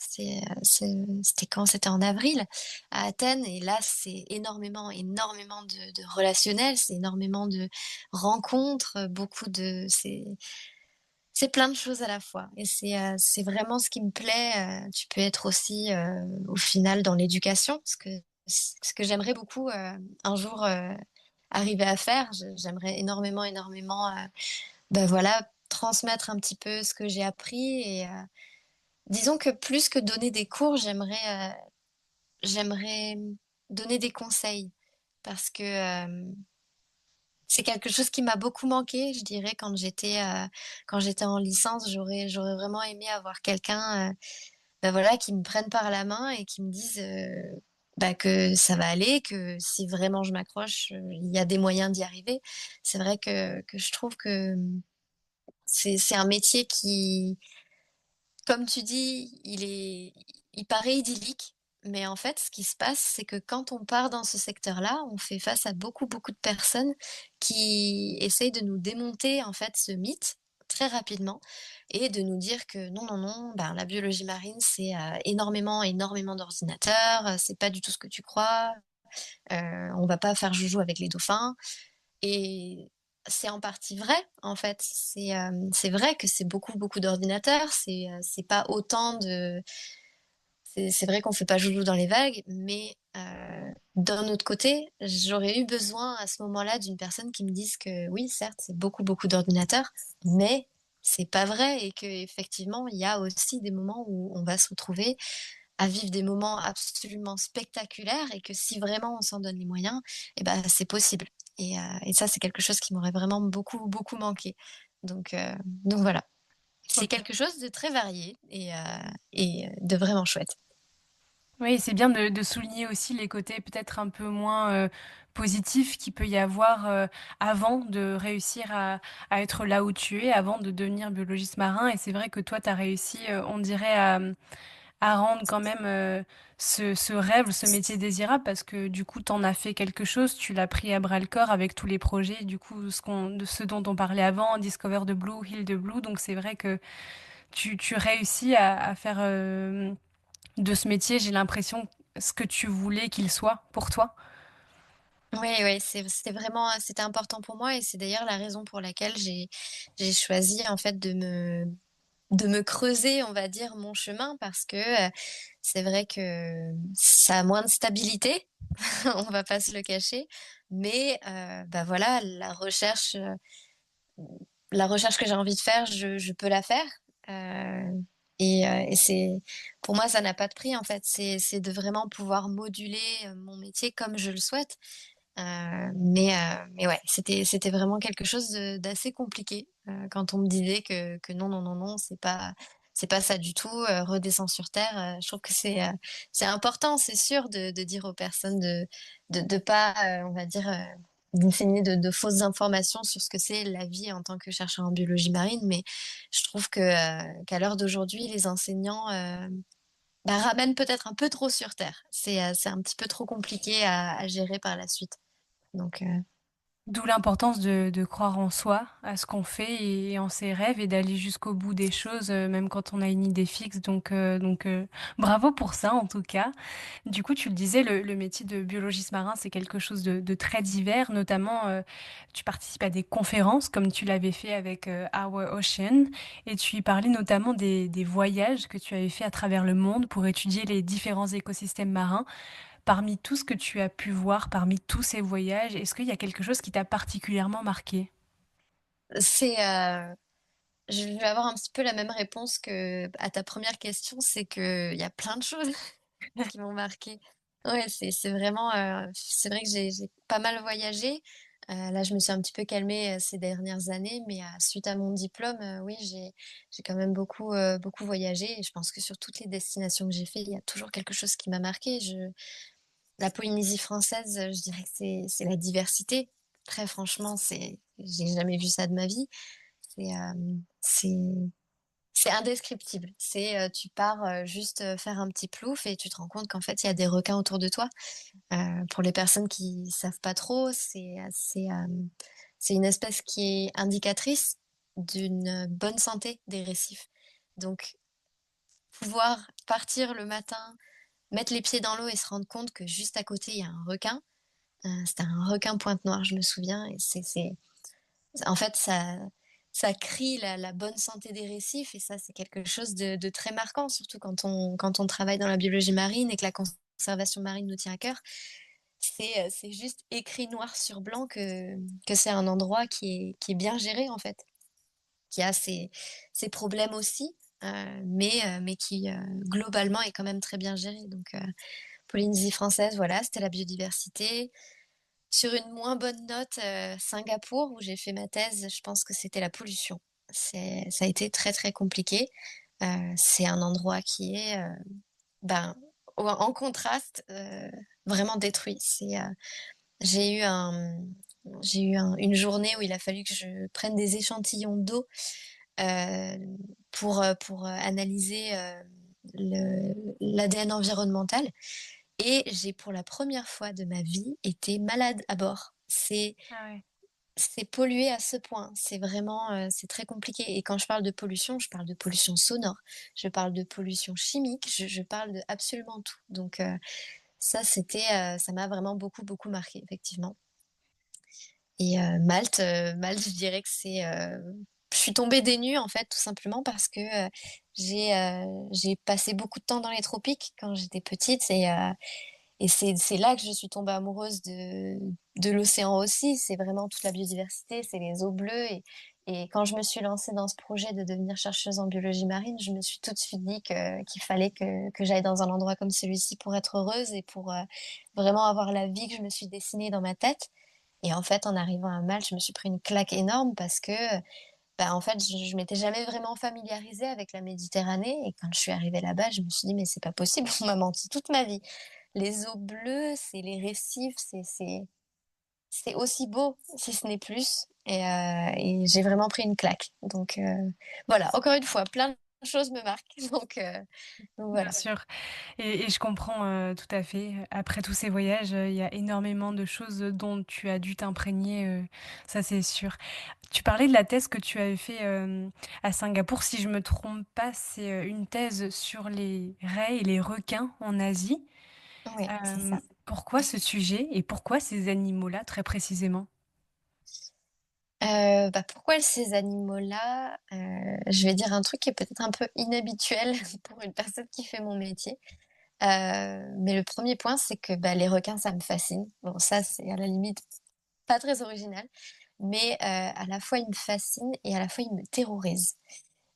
c'était quand? C'était en avril à Athènes. Et là, c'est énormément, énormément de relationnel, c'est énormément de rencontres, beaucoup de... C'est plein de choses à la fois et c'est vraiment ce qui me plaît. Tu peux être aussi, au final dans l'éducation, ce que j'aimerais beaucoup, un jour, arriver à faire. J'aimerais énormément, énormément, bah, voilà, transmettre un petit peu ce que j'ai appris et disons que plus que donner des cours, j'aimerais donner des conseils parce que, c'est quelque chose qui m'a beaucoup manqué, je dirais, quand j'étais en licence. J'aurais vraiment aimé avoir quelqu'un, bah, voilà, qui me prenne par la main et qui me dise, bah, que ça va aller, que si vraiment je m'accroche, il y a des moyens d'y arriver. C'est vrai que je trouve que, c'est un métier qui, comme tu dis, il paraît idyllique, mais en fait, ce qui se passe, c'est que quand on part dans ce secteur-là, on fait face à beaucoup, beaucoup de personnes qui essayent de nous démonter, en fait, ce mythe très rapidement et de nous dire que non, non, non, ben, la biologie marine, c'est énormément, énormément d'ordinateurs, c'est pas du tout ce que tu crois, on va pas faire joujou avec les dauphins. Et c'est en partie vrai, en fait. C'est vrai que c'est beaucoup, beaucoup d'ordinateurs, c'est pas autant de c'est vrai qu'on fait pas joujou dans les vagues, mais d'un autre côté, j'aurais eu besoin à ce moment-là d'une personne qui me dise que oui, certes, c'est beaucoup, beaucoup d'ordinateurs, mais c'est pas vrai et qu'effectivement, il y a aussi des moments où on va se retrouver à vivre des moments absolument spectaculaires et que si vraiment on s'en donne les moyens, et ben, c'est possible. Et ça, c'est quelque chose qui m'aurait vraiment beaucoup, beaucoup manqué. Donc voilà. C'est Ok. quelque chose de très varié et de vraiment chouette. Oui, c'est bien de souligner aussi les côtés peut-être un peu moins positifs qu'il peut y avoir avant de réussir à être là où tu es, avant de devenir biologiste marin. Et c'est vrai que toi, tu as réussi, on dirait, à rendre quand même ce rêve, ce métier désirable, parce que du coup, tu en as fait quelque chose, tu l'as pris à bras le corps avec tous les projets, du coup, de ce dont on parlait avant, Discover the Blue, Heal the Blue. Donc c'est vrai que tu réussis à faire de ce métier, j'ai l'impression, ce que tu voulais qu'il soit pour toi? Oui, oui, c'était vraiment, c'était important pour moi et c'est d'ailleurs la raison pour laquelle j'ai choisi en fait de me creuser, on va dire, mon chemin parce que, c'est vrai que ça a moins de stabilité, on va pas se le cacher, mais bah, voilà, la recherche que j'ai envie de faire, je peux la faire, heu et c'est pour moi, ça n'a pas de prix, en fait. C'est de vraiment pouvoir moduler, mon métier comme je le souhaite. Mais ouais, c'était vraiment quelque chose d'assez compliqué, quand on me disait que non, non, non, non, c'est pas ça du tout, redescends sur terre, je trouve que c'est important, c'est sûr de dire aux personnes de pas, on va dire, disséminer de fausses informations sur ce que c'est la vie en tant que chercheur en biologie marine, mais je trouve qu'à l'heure d'aujourd'hui, les enseignants, bah, ramènent peut-être un peu trop sur terre. C'est un petit peu trop compliqué à gérer par la suite. Donc, D'où l'importance de croire en soi, à ce qu'on fait et en ses rêves et d'aller jusqu'au bout des choses, même quand on a une idée fixe bravo pour ça en tout cas. Du coup, tu le disais, le métier de biologiste marin, c'est quelque chose de très divers, notamment, tu participes à des conférences comme tu l'avais fait avec, Our Ocean et tu y parlais notamment des voyages que tu avais fait à travers le monde pour étudier les différents écosystèmes marins. Parmi tout ce que tu as pu voir, parmi tous ces voyages, est-ce qu'il y a quelque chose qui t'a particulièrement marqué? c'est, je vais avoir un petit peu la même réponse que à ta première question, c'est qu'il y a plein de choses qui m'ont marquée. Ouais, c'est vraiment, c'est vrai que j'ai pas mal voyagé. Là, je me suis un petit peu calmée, ces dernières années, mais suite à mon diplôme, oui, j'ai quand même beaucoup voyagé et je pense que sur toutes les destinations que j'ai fait, il y a toujours quelque chose qui m'a marquée. La Polynésie française, je dirais que c'est la diversité. Très franchement, j'ai jamais vu ça de ma vie. C'est indescriptible. Tu pars, juste, faire un petit plouf et tu te rends compte qu'en fait, il y a des requins autour de toi. Pour les personnes qui savent pas trop, c'est une espèce qui est indicatrice d'une bonne santé des récifs. Donc pouvoir partir le matin, mettre les pieds dans l'eau et se rendre compte que juste à côté, il y a un requin, c'était un requin pointe noire, je me souviens et c'est en fait, ça crie la bonne santé des récifs et ça, c'est quelque chose de très marquant, surtout quand on travaille dans la biologie marine et que la conservation marine nous tient à cœur. C'est juste écrit noir sur blanc que c'est un endroit qui est bien géré, en fait, qui a ses problèmes aussi, mais qui, globalement est quand même très bien géré. Donc, Polynésie française, voilà, c'était la biodiversité. Sur une moins bonne note, Singapour où j'ai fait ma thèse, je pense que c'était la pollution. Ça a été très, très compliqué. C'est un endroit qui est, ben, en contraste, vraiment détruit. J'ai eu un une journée où il a fallu que je prenne des échantillons d'eau, pour analyser, l'ADN environnemental et j'ai pour la première fois de ma vie été malade à bord. Ah ouais. C'est pollué à ce point, c'est vraiment, c'est très compliqué et quand je parle de pollution sonore, je parle de pollution chimique, je parle de absolument tout. Donc ça m'a vraiment beaucoup, beaucoup marqué effectivement et Malte, je dirais que je suis tombée des nues en fait tout simplement parce que, j'ai passé beaucoup de temps dans les tropiques quand j'étais petite et c'est là que je suis tombée amoureuse de l'océan aussi. C'est vraiment toute la biodiversité, c'est les eaux bleues et quand je me suis lancée dans ce projet de devenir chercheuse en biologie marine, je me suis tout de suite dit qu'il fallait que j'aille dans un endroit comme celui-ci pour être heureuse et pour, vraiment avoir la vie que je me suis dessinée dans ma tête et en fait, en arrivant à Malte, je me suis pris une claque énorme parce que, bah, en fait, je m'étais jamais vraiment familiarisée avec la Méditerranée et quand je suis arrivée là-bas, je me suis dit: «Mais c'est pas possible, on m'a menti toute ma vie». Les eaux bleues, c'est les récifs, c'est aussi beau, si ce n'est plus et j'ai vraiment pris une claque donc voilà, encore une fois, plein chose me marque. Donc Bien voilà. sûr. Et je comprends, tout à fait. Après tous ces voyages, il y a énormément de choses, dont tu as dû t'imprégner, ça c'est sûr. Tu parlais de la thèse que tu avais fait, à Singapour. Si je me trompe pas, c'est, une thèse sur les raies et les requins en Asie. Oui, c'est ça. Pourquoi ce sujet et pourquoi ces animaux-là très précisément? Pourquoi ces animaux-là? Je vais dire un truc qui est peut-être un peu inhabituel pour une personne qui fait mon métier. Mais le premier point, c'est que, bah, les requins, ça me fascine. Bon, ça, c'est à la limite pas très original, mais à la fois, ils me fascinent et à la fois, ils me terrorisent.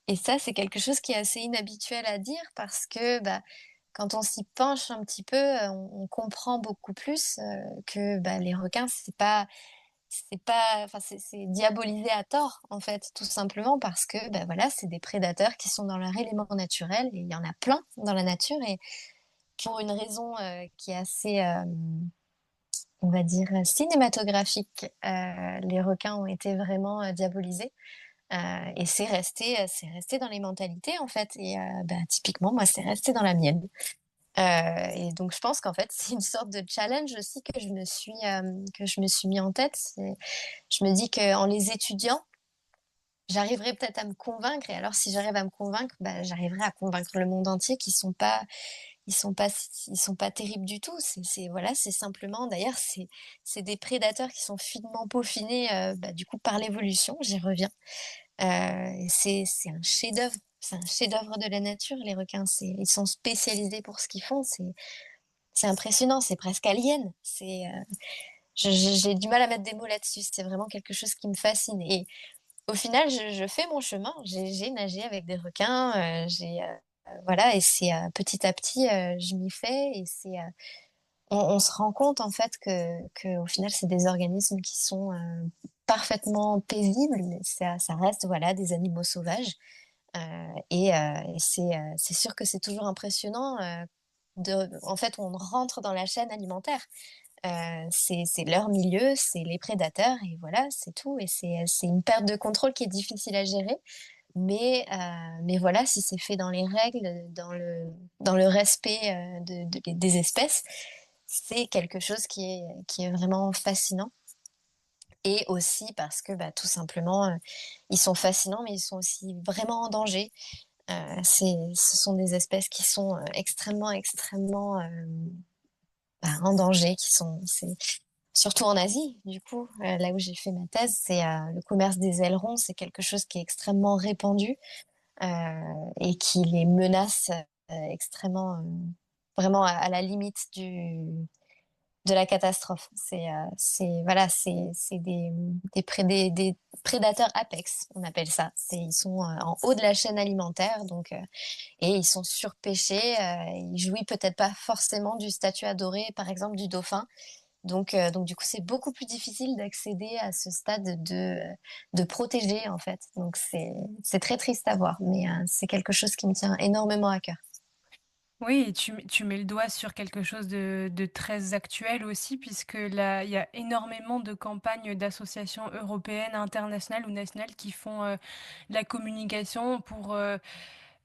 Et ça, c'est quelque chose qui est assez inhabituel à dire parce que, bah, quand on s'y penche un petit peu, on comprend beaucoup plus, que, bah, les requins, c'est pas enfin, c'est diabolisé à tort, en fait, tout simplement parce que, bah, voilà, c'est des prédateurs qui sont dans leur élément naturel et il y en a plein dans la nature et pour une raison, qui est assez, on va dire, cinématographique, les requins ont été vraiment, diabolisés, et c'est resté dans les mentalités, en fait et bah, typiquement, moi, c'est resté dans la mienne, et donc je pense qu'en fait, c'est une sorte de challenge aussi que je me suis mis en tête. Je me dis qu'en les étudiant, j'arriverai peut-être à me convaincre et alors si j'arrive à me convaincre, bah, j'arriverai à convaincre le monde entier qu'ils sont pas terribles du tout. Voilà, c'est simplement d'ailleurs, c'est des prédateurs qui sont finement peaufinés, bah, du coup par l'évolution, j'y reviens. Et c'est un chef-d'œuvre. C'est un chef-d'œuvre de la nature, les requins. Ils sont spécialisés pour ce qu'ils font. C'est impressionnant, c'est presque alien. J'ai du mal à mettre des mots là-dessus. C'est vraiment quelque chose qui me fascine. Et au final, je fais mon chemin. J'ai nagé avec des requins. Voilà, et c'est petit à petit, je m'y fais. Et on se rend compte en fait que au final, c'est des organismes qui sont parfaitement paisibles, mais ça reste voilà des animaux sauvages. Et c'est sûr que c'est toujours impressionnant. En fait, on rentre dans la chaîne alimentaire. C'est leur milieu, c'est les prédateurs et voilà, c'est tout. Et c'est une perte de contrôle qui est difficile à gérer. Mais voilà, si c'est fait dans les règles, dans le respect des espèces, c'est quelque chose qui est vraiment fascinant. Et aussi parce que bah, tout simplement, ils sont fascinants, mais ils sont aussi vraiment en danger. Ce sont des espèces qui sont extrêmement, extrêmement bah, en danger, surtout en Asie, du coup, là où j'ai fait ma thèse, c'est le commerce des ailerons, c'est quelque chose qui est extrêmement répandu et qui les menace extrêmement, vraiment à la limite de la catastrophe. Voilà, c'est des prédateurs apex, on appelle ça. Ils sont en haut de la chaîne alimentaire, donc et ils sont surpêchés. Ils jouissent peut-être pas forcément du statut adoré, par exemple du dauphin. Donc du coup, c'est beaucoup plus difficile d'accéder à ce stade de protéger en fait. Donc c'est très triste à voir, mais c'est quelque chose qui me tient énormément à cœur. Oui, et tu mets le doigt sur quelque chose de très actuel aussi, puisque là, il y a énormément de campagnes d'associations européennes, internationales ou nationales qui font de la communication pour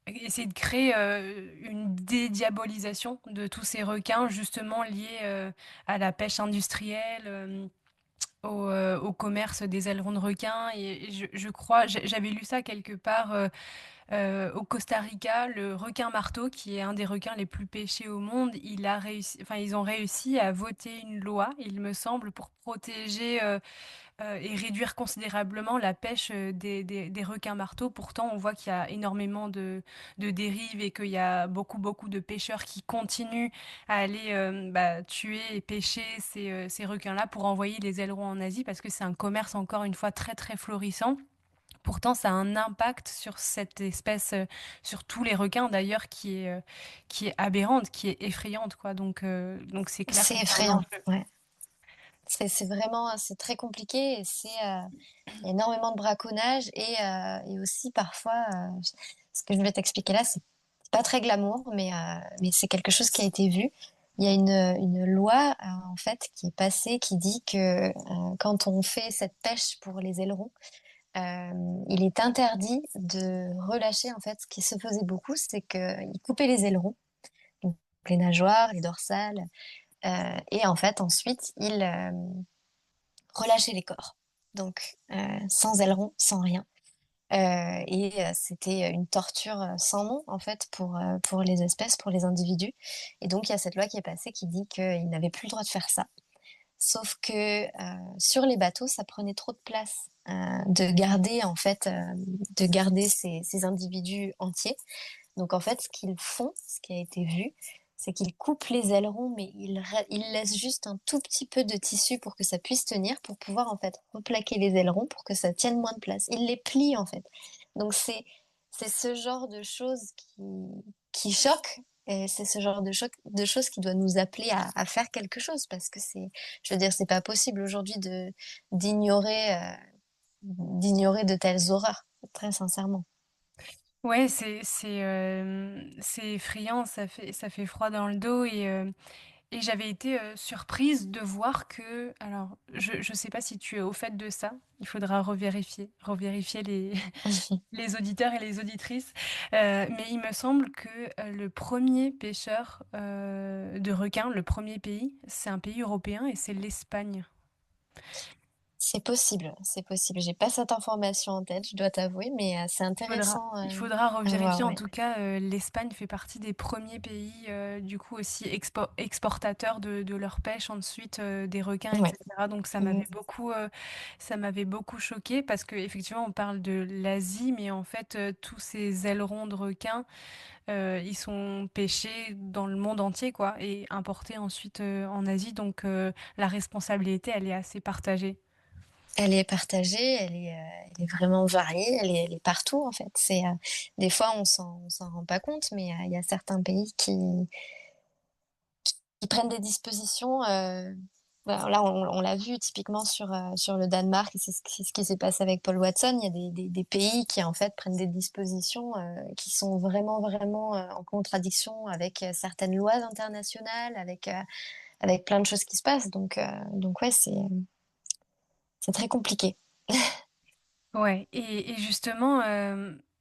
essayer de créer une dédiabolisation de tous ces requins, justement liés à la pêche industrielle. Au commerce des ailerons de requins et je crois j'avais lu ça quelque part au Costa Rica, le requin marteau, qui est un des requins les plus pêchés au monde, ils ont réussi à voter une loi, il me semble, pour protéger et réduire considérablement la pêche des requins marteaux. Pourtant, on voit qu'il y a énormément de dérives et qu'il y a beaucoup, beaucoup de pêcheurs qui continuent à aller tuer et pêcher ces requins-là pour envoyer les ailerons en Asie parce que c'est un commerce encore une fois très, très florissant. Pourtant, ça a un impact sur cette espèce, sur tous les requins d'ailleurs, qui est aberrante, qui est effrayante, quoi. Donc c'est clair C'est que c'est un effrayant, enjeu. ouais. C'est très compliqué et il y a énormément de braconnage et aussi parfois, ce que je vais t'expliquer là, c'est pas très glamour, mais c'est quelque chose qui a été vu. Il y a une loi, en fait, qui est passée qui dit que quand on fait cette pêche pour les ailerons, il est interdit de relâcher, en fait, ce qui se faisait beaucoup, c'est qu'il coupait les ailerons, donc les nageoires, les dorsales, et en fait, ensuite, il relâchait les corps. Donc, sans ailerons, sans rien. C'était une torture sans nom, en fait, pour les espèces, pour les individus. Et donc, il y a cette loi qui est passée qui dit qu'ils n'avaient plus le droit de faire ça. Sauf que sur les bateaux, ça prenait trop de place de garder, en fait, de garder ces individus entiers. Donc en fait, ce qu'ils font, ce qui a été vu, c'est qu'ils coupent les ailerons, mais ils laissent juste un tout petit peu de tissu pour que ça puisse tenir, pour pouvoir en fait replaquer les ailerons pour que ça tienne moins de place. Ils les plient en fait. Donc c'est ce genre de choses qui choquent. Et c'est ce genre de choses qui doit nous appeler à faire quelque chose parce que je veux dire, c'est pas possible aujourd'hui d'ignorer de telles horreurs, très sincèrement. Ouais, c'est effrayant, ça fait froid dans le dos et j'avais été, surprise de voir que alors je sais pas si tu es au fait de ça, il faudra revérifier les auditeurs et les auditrices, mais il me semble que, le premier pêcheur, de requins, le premier pays, c'est un pays européen et c'est l'Espagne. C'est possible, c'est possible. J'ai pas cette information en tête, je dois t'avouer, mais c'est intéressant Il faudra à voir, revérifier. En ouais. tout cas, l'Espagne fait partie des premiers pays, du coup aussi exportateurs de leur pêche, ensuite des requins, Ouais. etc. Donc Mhm. ça m'avait beaucoup choqué parce que effectivement on parle de l'Asie, mais en fait tous ces ailerons de requins, ils sont pêchés dans le monde entier, quoi, et importés ensuite en Asie. Donc la responsabilité, elle est assez partagée. Elle est partagée, elle est vraiment variée, elle est partout en fait. Des fois on s'en rend pas compte, mais il y a certains pays qui prennent des dispositions. Voilà, là, on l'a vu typiquement sur le Danemark, et c'est ce qui s'est passé avec Paul Watson. Il y a des pays qui en fait prennent des dispositions qui sont vraiment en contradiction avec certaines lois internationales, avec plein de choses qui se passent. Donc ouais, c'est très compliqué. Ouais, et justement,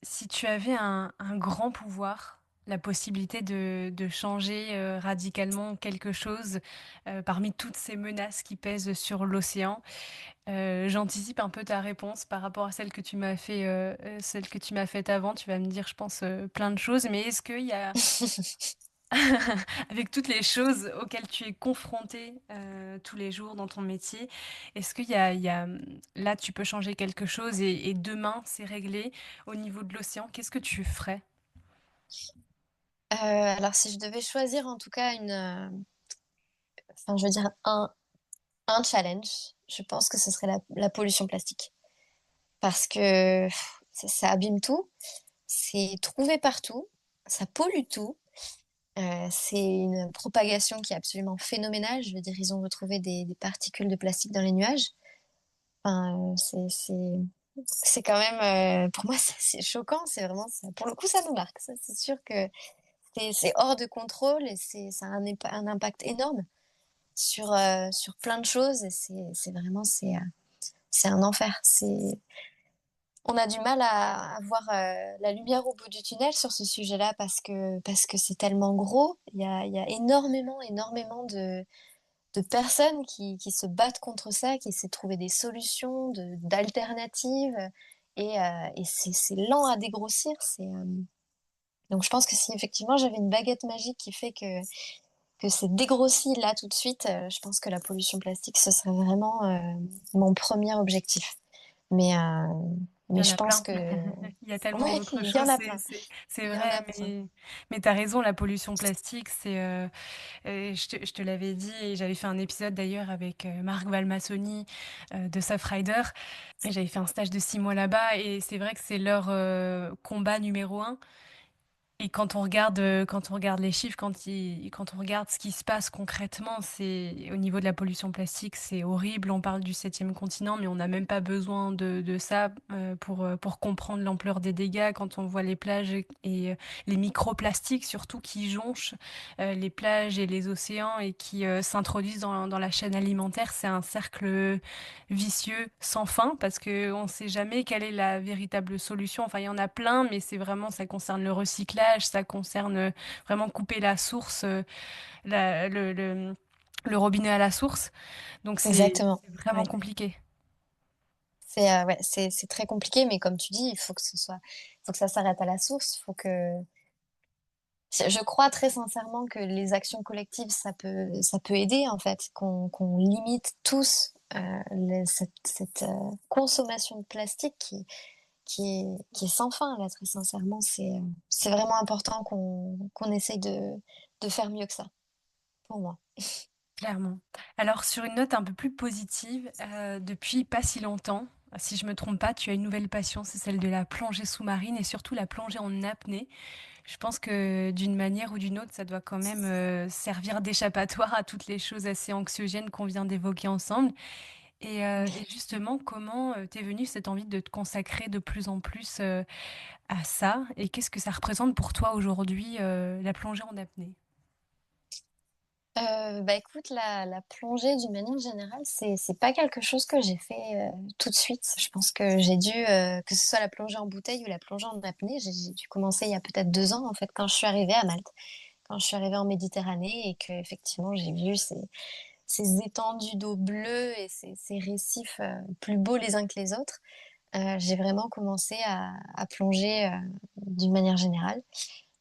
si tu avais un grand pouvoir, la possibilité de changer radicalement quelque chose parmi toutes ces menaces qui pèsent sur l'océan, j'anticipe un peu ta réponse par rapport à celle que tu m'as faite avant. Tu vas me dire, je pense, plein de choses, mais est-ce qu'il y a avec toutes les choses auxquelles tu es confronté tous les jours dans ton métier, est-ce il y a, là, tu peux changer quelque chose et demain, c'est réglé au niveau de l'océan, qu'est-ce que tu ferais? Alors si je devais choisir en tout cas enfin je veux dire un challenge, je pense que ce serait la pollution plastique. Parce que ça abîme tout, c'est trouvé partout, ça pollue tout. C'est une propagation qui est absolument phénoménale. Je veux dire, ils ont retrouvé des particules de plastique dans les nuages. Enfin, c'est quand même, pour moi, c'est choquant. C'est vraiment, pour le coup, ça nous marque. Ça, c'est sûr que c'est hors de contrôle et ça a un impact énorme sur plein de choses. Et c'est vraiment, c'est un enfer. On a du mal à voir la lumière au bout du tunnel sur ce sujet-là parce que c'est tellement gros. Il y a énormément de personnes qui se battent contre ça, qui essaient de trouver des solutions, d'alternatives. Et c'est lent à dégrossir. Donc je pense que si effectivement j'avais une baguette magique qui fait que c'est dégrossi là tout de suite, je pense que la pollution plastique, ce serait vraiment mon premier objectif. Mais, euh, Il mais y en je a pense plein. que Il y a tellement ouais, d'autres il y choses, en a plein. c'est Il y en a vrai, plein. mais tu as raison, la pollution plastique, je te l'avais dit, et j'avais fait un épisode d'ailleurs avec Marc Valmassoni de Surfrider, et j'avais fait un stage de 6 mois là-bas, et c'est vrai que c'est leur combat numéro un. Et quand on regarde les chiffres, quand on regarde ce qui se passe concrètement, c'est au niveau de la pollution plastique, c'est horrible. On parle du septième continent, mais on n'a même pas besoin de ça pour comprendre l'ampleur des dégâts. Quand on voit les plages et les microplastiques surtout qui jonchent les plages et les océans et qui s'introduisent dans la chaîne alimentaire, c'est un cercle vicieux sans fin parce que on sait jamais quelle est la véritable solution. Enfin, il y en a plein, mais c'est vraiment, ça concerne le recyclage, ça concerne vraiment couper la source, la- le, le, le robinet à la source. Donc Exactement. c'est vraiment Ouais. compliqué. Ouais, c'est très compliqué, mais comme tu dis, faut que ça s'arrête à la source. Je crois très sincèrement que les actions collectives, ça peut aider en fait, qu'on limite tous cette consommation de plastique qui est sans fin là, très sincèrement. C'est vraiment important qu'on essaye de faire mieux que ça, pour moi. Clairement. Alors, sur une note un peu plus positive, depuis pas si longtemps, si je me trompe pas, tu as une nouvelle passion, c'est celle de la plongée sous-marine et surtout la plongée en apnée. Je pense que d'une manière ou d'une autre, ça doit quand même servir d'échappatoire à toutes les choses assez anxiogènes qu'on vient d'évoquer ensemble. Et justement, comment t'es venue cette envie de te consacrer de plus en plus à ça? Et qu'est-ce que ça représente pour toi aujourd'hui, la plongée en apnée? Bah écoute, la plongée d'une manière générale, c'est pas quelque chose que j'ai fait tout de suite. Je pense que j'ai dû, que ce soit la plongée en bouteille ou la plongée en apnée, j'ai dû commencer il y a peut-être 2 ans en fait, quand je suis arrivée à Malte, quand je suis arrivée en Méditerranée et que effectivement j'ai vu ces étendues d'eau bleue et ces récifs plus beaux les uns que les autres. J'ai vraiment commencé à plonger d'une manière générale.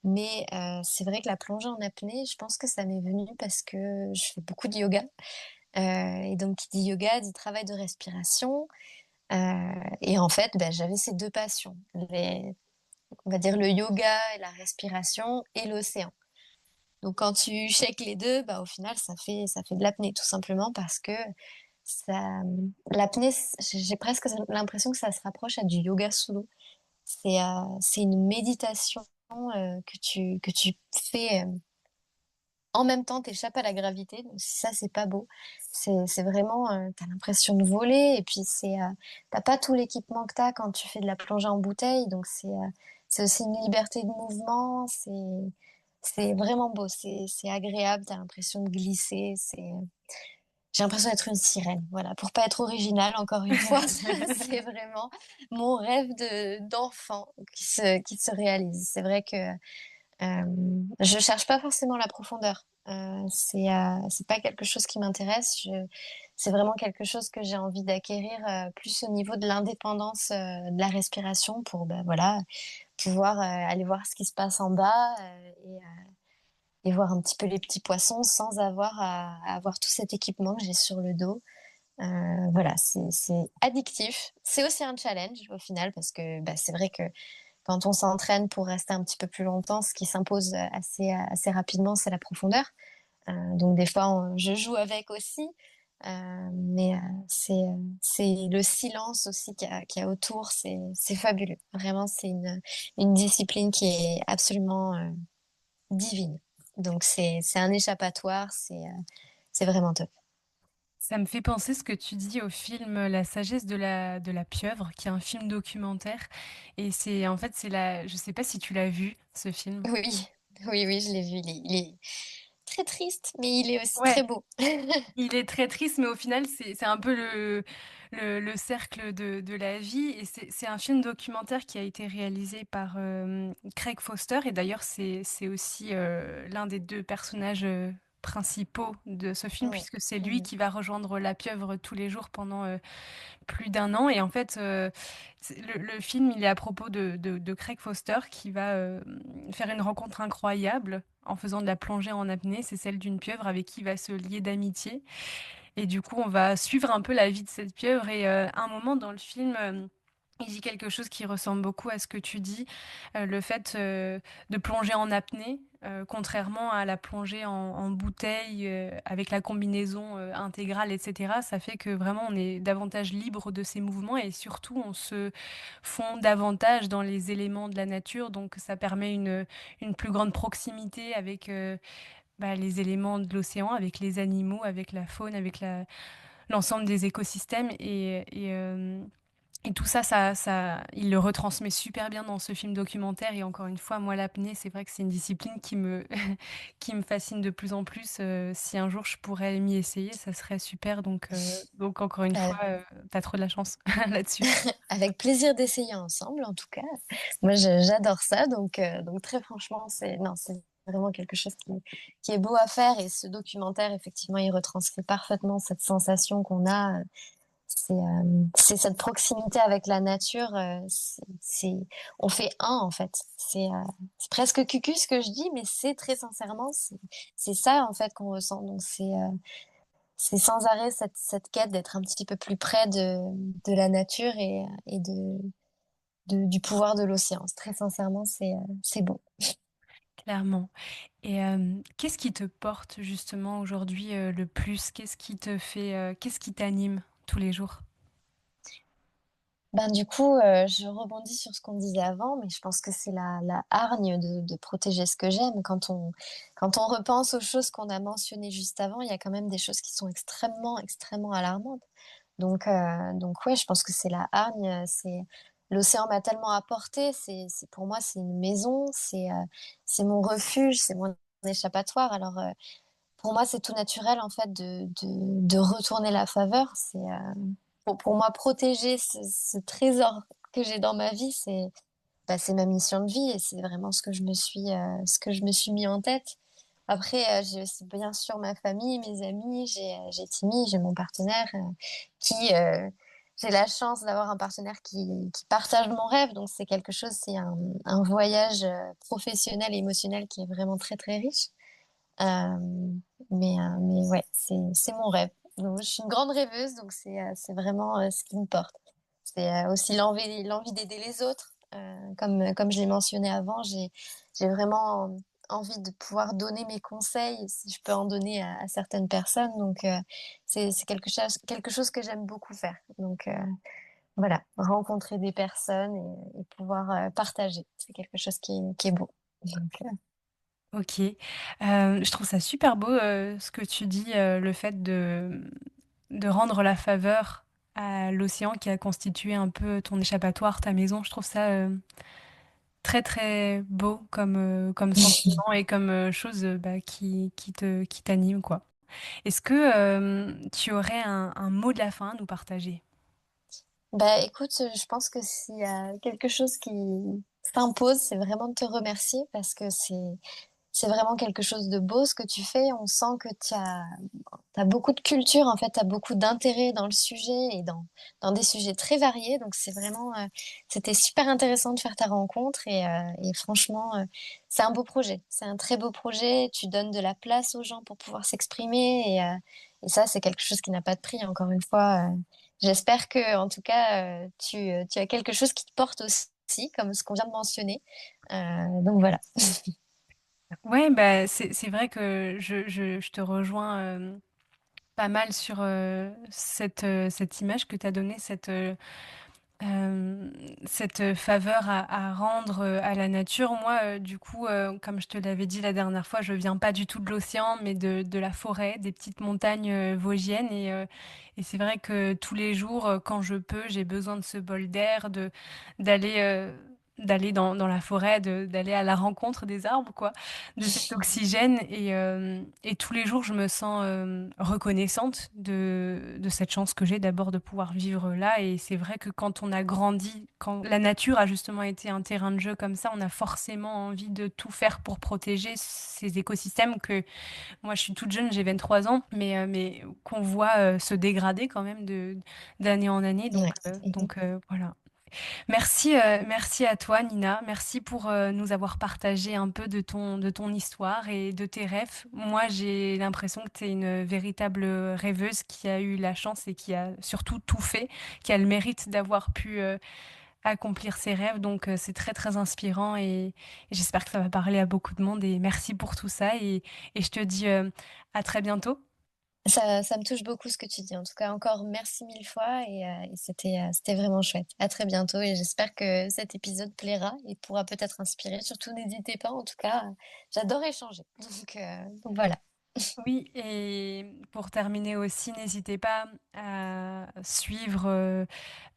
Mais c'est vrai que la plongée en apnée, je pense que ça m'est venu parce que je fais beaucoup de yoga. Et donc, qui dit yoga dit travail de respiration. Et en fait, ben, j'avais ces deux passions, on va dire le yoga et la respiration et l'océan. Donc, quand tu shakes les deux, bah, au final, ça fait de l'apnée, tout simplement parce que ça, l'apnée, j'ai presque l'impression que ça se rapproche à du yoga sous l'eau. C'est une méditation que tu fais en même temps, t'échappes à la gravité. Donc ça, c'est pas beau. C'est vraiment, t'as l'impression de voler et puis t'as pas tout l'équipement que t'as quand tu fais de la plongée en bouteille. Donc c'est aussi une liberté de mouvement. C'est vraiment beau. C'est agréable. T'as l'impression de glisser. J'ai l'impression d'être une sirène. Voilà. Pour pas être originale, encore une fois, c'est vraiment mon rêve d'enfant qui se réalise. C'est vrai que je cherche pas forcément la profondeur. C'est pas quelque chose qui m'intéresse. C'est vraiment quelque chose que j'ai envie d'acquérir plus au niveau de l'indépendance de la respiration pour ben, voilà, pouvoir aller voir ce qui se passe en bas et voir un petit peu les petits poissons sans avoir à avoir tout cet équipement que j'ai sur le dos. Voilà, c'est addictif. C'est aussi un challenge au final parce que bah, c'est vrai que quand on s'entraîne pour rester un petit peu plus longtemps, ce qui s'impose assez rapidement, c'est la profondeur. Donc des fois, je joue avec aussi, mais c'est le silence aussi qu'il y a autour, c'est fabuleux. Vraiment, une discipline qui est absolument divine. Donc c'est un échappatoire, c'est vraiment top. Ça me fait penser ce que tu dis au film La sagesse de la pieuvre, qui est un film documentaire. Et c'est en fait, je sais pas si tu l'as vu, ce film. Oui, oui, je l'ai vu. Il est très triste, mais il est aussi Ouais, très beau. il est très triste, mais au final, c'est un peu le cercle de la vie. Et c'est un film documentaire qui a été réalisé par Craig Foster. Et d'ailleurs, c'est aussi l'un des deux personnages principaux de ce film, Mm, puisque c'est lui mhm. qui va rejoindre la pieuvre tous les jours pendant plus d'1 an. Et en fait, le film, il est à propos de Craig Foster qui va faire une rencontre incroyable en faisant de la plongée en apnée. C'est celle d'une pieuvre avec qui il va se lier d'amitié. Et du coup, on va suivre un peu la vie de cette pieuvre. Et à un moment dans le film, il dit quelque chose qui ressemble beaucoup à ce que tu dis, le fait de plonger en apnée. contrairement à la plongée en bouteille, avec la combinaison, intégrale et cetera. Ça fait que vraiment on est davantage libre de ses mouvements et surtout on se fond davantage dans les éléments de la nature, donc ça permet une plus grande proximité avec, les éléments de l'océan, avec les animaux, avec la faune, avec l'ensemble des écosystèmes et tout ça, il le retransmet super bien dans ce film documentaire et encore une fois, moi, l'apnée, c'est vrai que c'est une discipline qui me qui me fascine de plus en plus, si un jour je pourrais m'y essayer, ça serait super donc encore une fois, Bah, tu as trop de la chance là-dessus. avec plaisir d'essayer ensemble, en tout cas. Moi, j'adore ça, donc très franchement, c'est vraiment quelque chose qui est beau à faire. Et ce documentaire, effectivement, il retranscrit parfaitement cette sensation qu'on a. C'est cette proximité avec la nature. On fait un, en fait. C'est presque cucu ce que je dis, mais c'est très sincèrement, c'est ça, en fait, qu'on ressent. Donc, c'est sans arrêt cette quête d'être un petit peu plus près de la nature et du pouvoir de l'océan. Très sincèrement, c'est beau. Clairement et qu'est-ce qui te porte justement aujourd'hui, le plus? Qu'est-ce qui t'anime tous les jours? Ben, du coup, je rebondis sur ce qu'on disait avant, mais je pense que c'est la hargne de protéger ce que j'aime. Quand on repense aux choses qu'on a mentionnées juste avant, il y a quand même des choses qui sont extrêmement, extrêmement alarmantes. Donc ouais, je pense que c'est la hargne. L'océan m'a tellement apporté. Pour moi, c'est une maison. C'est mon refuge. C'est mon échappatoire. Alors, pour moi, c'est tout naturel en fait de retourner la faveur. Pour moi, protéger ce trésor que j'ai dans ma vie, c'est ma mission de vie et c'est vraiment ce que je me suis mis en tête. Après, j'ai aussi bien sûr ma famille, mes amis, j'ai Timmy, j'ai mon partenaire qui, j'ai la chance d'avoir un partenaire qui partage mon rêve. Donc c'est un voyage professionnel et émotionnel qui est vraiment très très riche. Mais ouais, c'est mon rêve. Donc, je suis une grande rêveuse, donc c'est vraiment ce qui me porte. C'est aussi l'envie d'aider les autres. Comme je l'ai mentionné avant, j'ai vraiment envie de pouvoir donner mes conseils, si je peux en donner à certaines personnes. Donc, c'est quelque chose que j'aime beaucoup faire. Donc, voilà, rencontrer des personnes et pouvoir partager, c'est quelque chose qui est beau. Donc, OK. Je trouve ça super beau, ce que tu dis, le fait de rendre la faveur à l'océan qui a constitué un peu ton échappatoire, ta maison. Je trouve ça, très, très beau comme sentiment et comme, chose, qui t'anime, quoi. Est-ce que, tu aurais un mot de la fin à nous partager? bah, écoute, je pense que s'il y a quelque chose qui s'impose, c'est vraiment de te remercier parce que c'est vraiment quelque chose de beau ce que tu fais. On sent que tu as beaucoup de culture, en fait, tu as beaucoup d'intérêt dans le sujet et dans des sujets très variés. Donc, c'était super intéressant de faire ta rencontre et franchement, c'est un beau projet. C'est un très beau projet. Tu donnes de la place aux gens pour pouvoir s'exprimer et ça, c'est quelque chose qui n'a pas de prix, encore une fois. J'espère que, en tout cas, tu as quelque chose qui te porte aussi, comme ce qu'on vient de mentionner. Donc voilà. Ouais, bah, c'est vrai que je te rejoins, pas mal sur, cette image que tu as donnée, Hem, cette faveur à rendre, à la nature. Moi, du coup, comme je te l'avais dit la dernière fois, je viens pas du tout de l'océan, mais de la forêt, des petites montagnes, vosgiennes et c'est vrai que tous les jours, quand je peux, j'ai besoin de ce bol d'air, d'aller, d'aller dans la forêt, d'aller à la rencontre des arbres, quoi, de cet oxygène et tous les jours, je me sens, reconnaissante de cette chance que j'ai d'abord de pouvoir vivre là et c'est vrai que quand on a grandi, quand la nature a justement été un terrain de jeu comme ça, on a forcément envie de tout faire pour protéger ces écosystèmes que moi je suis toute jeune, j'ai 23 ans, mais qu'on voit, se dégrader quand même de d'année en année Ouais. voilà. Merci à toi Nina. Merci pour, nous avoir partagé un peu de ton histoire et de tes rêves. Moi, j'ai l'impression que tu es une véritable, rêveuse qui a eu la chance et qui a surtout tout fait, qui a le mérite d'avoir pu, accomplir ses rêves. Donc, c'est très, très inspirant et j'espère que ça va parler à beaucoup de monde. Et merci pour tout ça. Et je te dis à très bientôt. Ça me touche beaucoup ce que tu dis. En tout cas, encore merci mille fois et c'était vraiment chouette. À très bientôt et j'espère que cet épisode plaira et pourra peut-être inspirer. Surtout, n'hésitez pas, en tout cas, j'adore échanger. Donc voilà. Oui, et pour terminer aussi, n'hésitez pas à suivre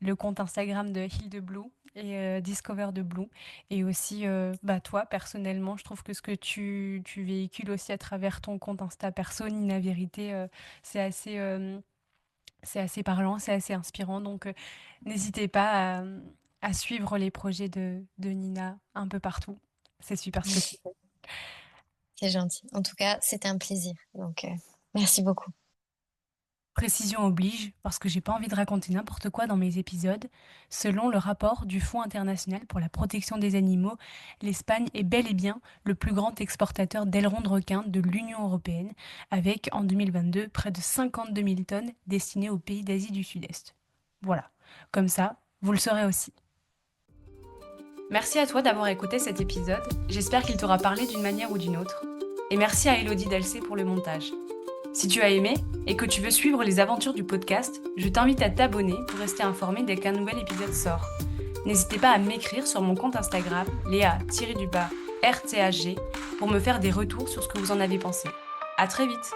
le compte Instagram de Heal the Blue et Discover the Blue. Et aussi, bah, toi, personnellement, je trouve que ce que tu véhicules aussi à travers ton compte Insta perso, Nina Vérité, c'est c'est assez parlant, c'est assez inspirant. Donc, n'hésitez pas à suivre les projets de Nina un peu partout. C'est super ce que tu fais. C'est gentil. En tout cas, c'était un plaisir. Merci beaucoup. Précision oblige, parce que j'ai pas envie de raconter n'importe quoi dans mes épisodes. Selon le rapport du Fonds international pour la protection des animaux, l'Espagne est bel et bien le plus grand exportateur d'ailerons de requin de l'Union européenne, avec en 2022 près de 52 000 tonnes destinées aux pays d'Asie du Sud-Est. Voilà, comme ça, vous le saurez aussi. Merci à toi d'avoir écouté cet épisode, j'espère qu'il t'aura parlé d'une manière ou d'une autre. Et merci à Elodie Dalcé pour le montage. Si tu as aimé et que tu veux suivre les aventures du podcast, je t'invite à t'abonner pour rester informé dès qu'un nouvel épisode sort. N'hésitez pas à m'écrire sur mon compte Instagram, Léa-RTHG, pour me faire des retours sur ce que vous en avez pensé. À très vite!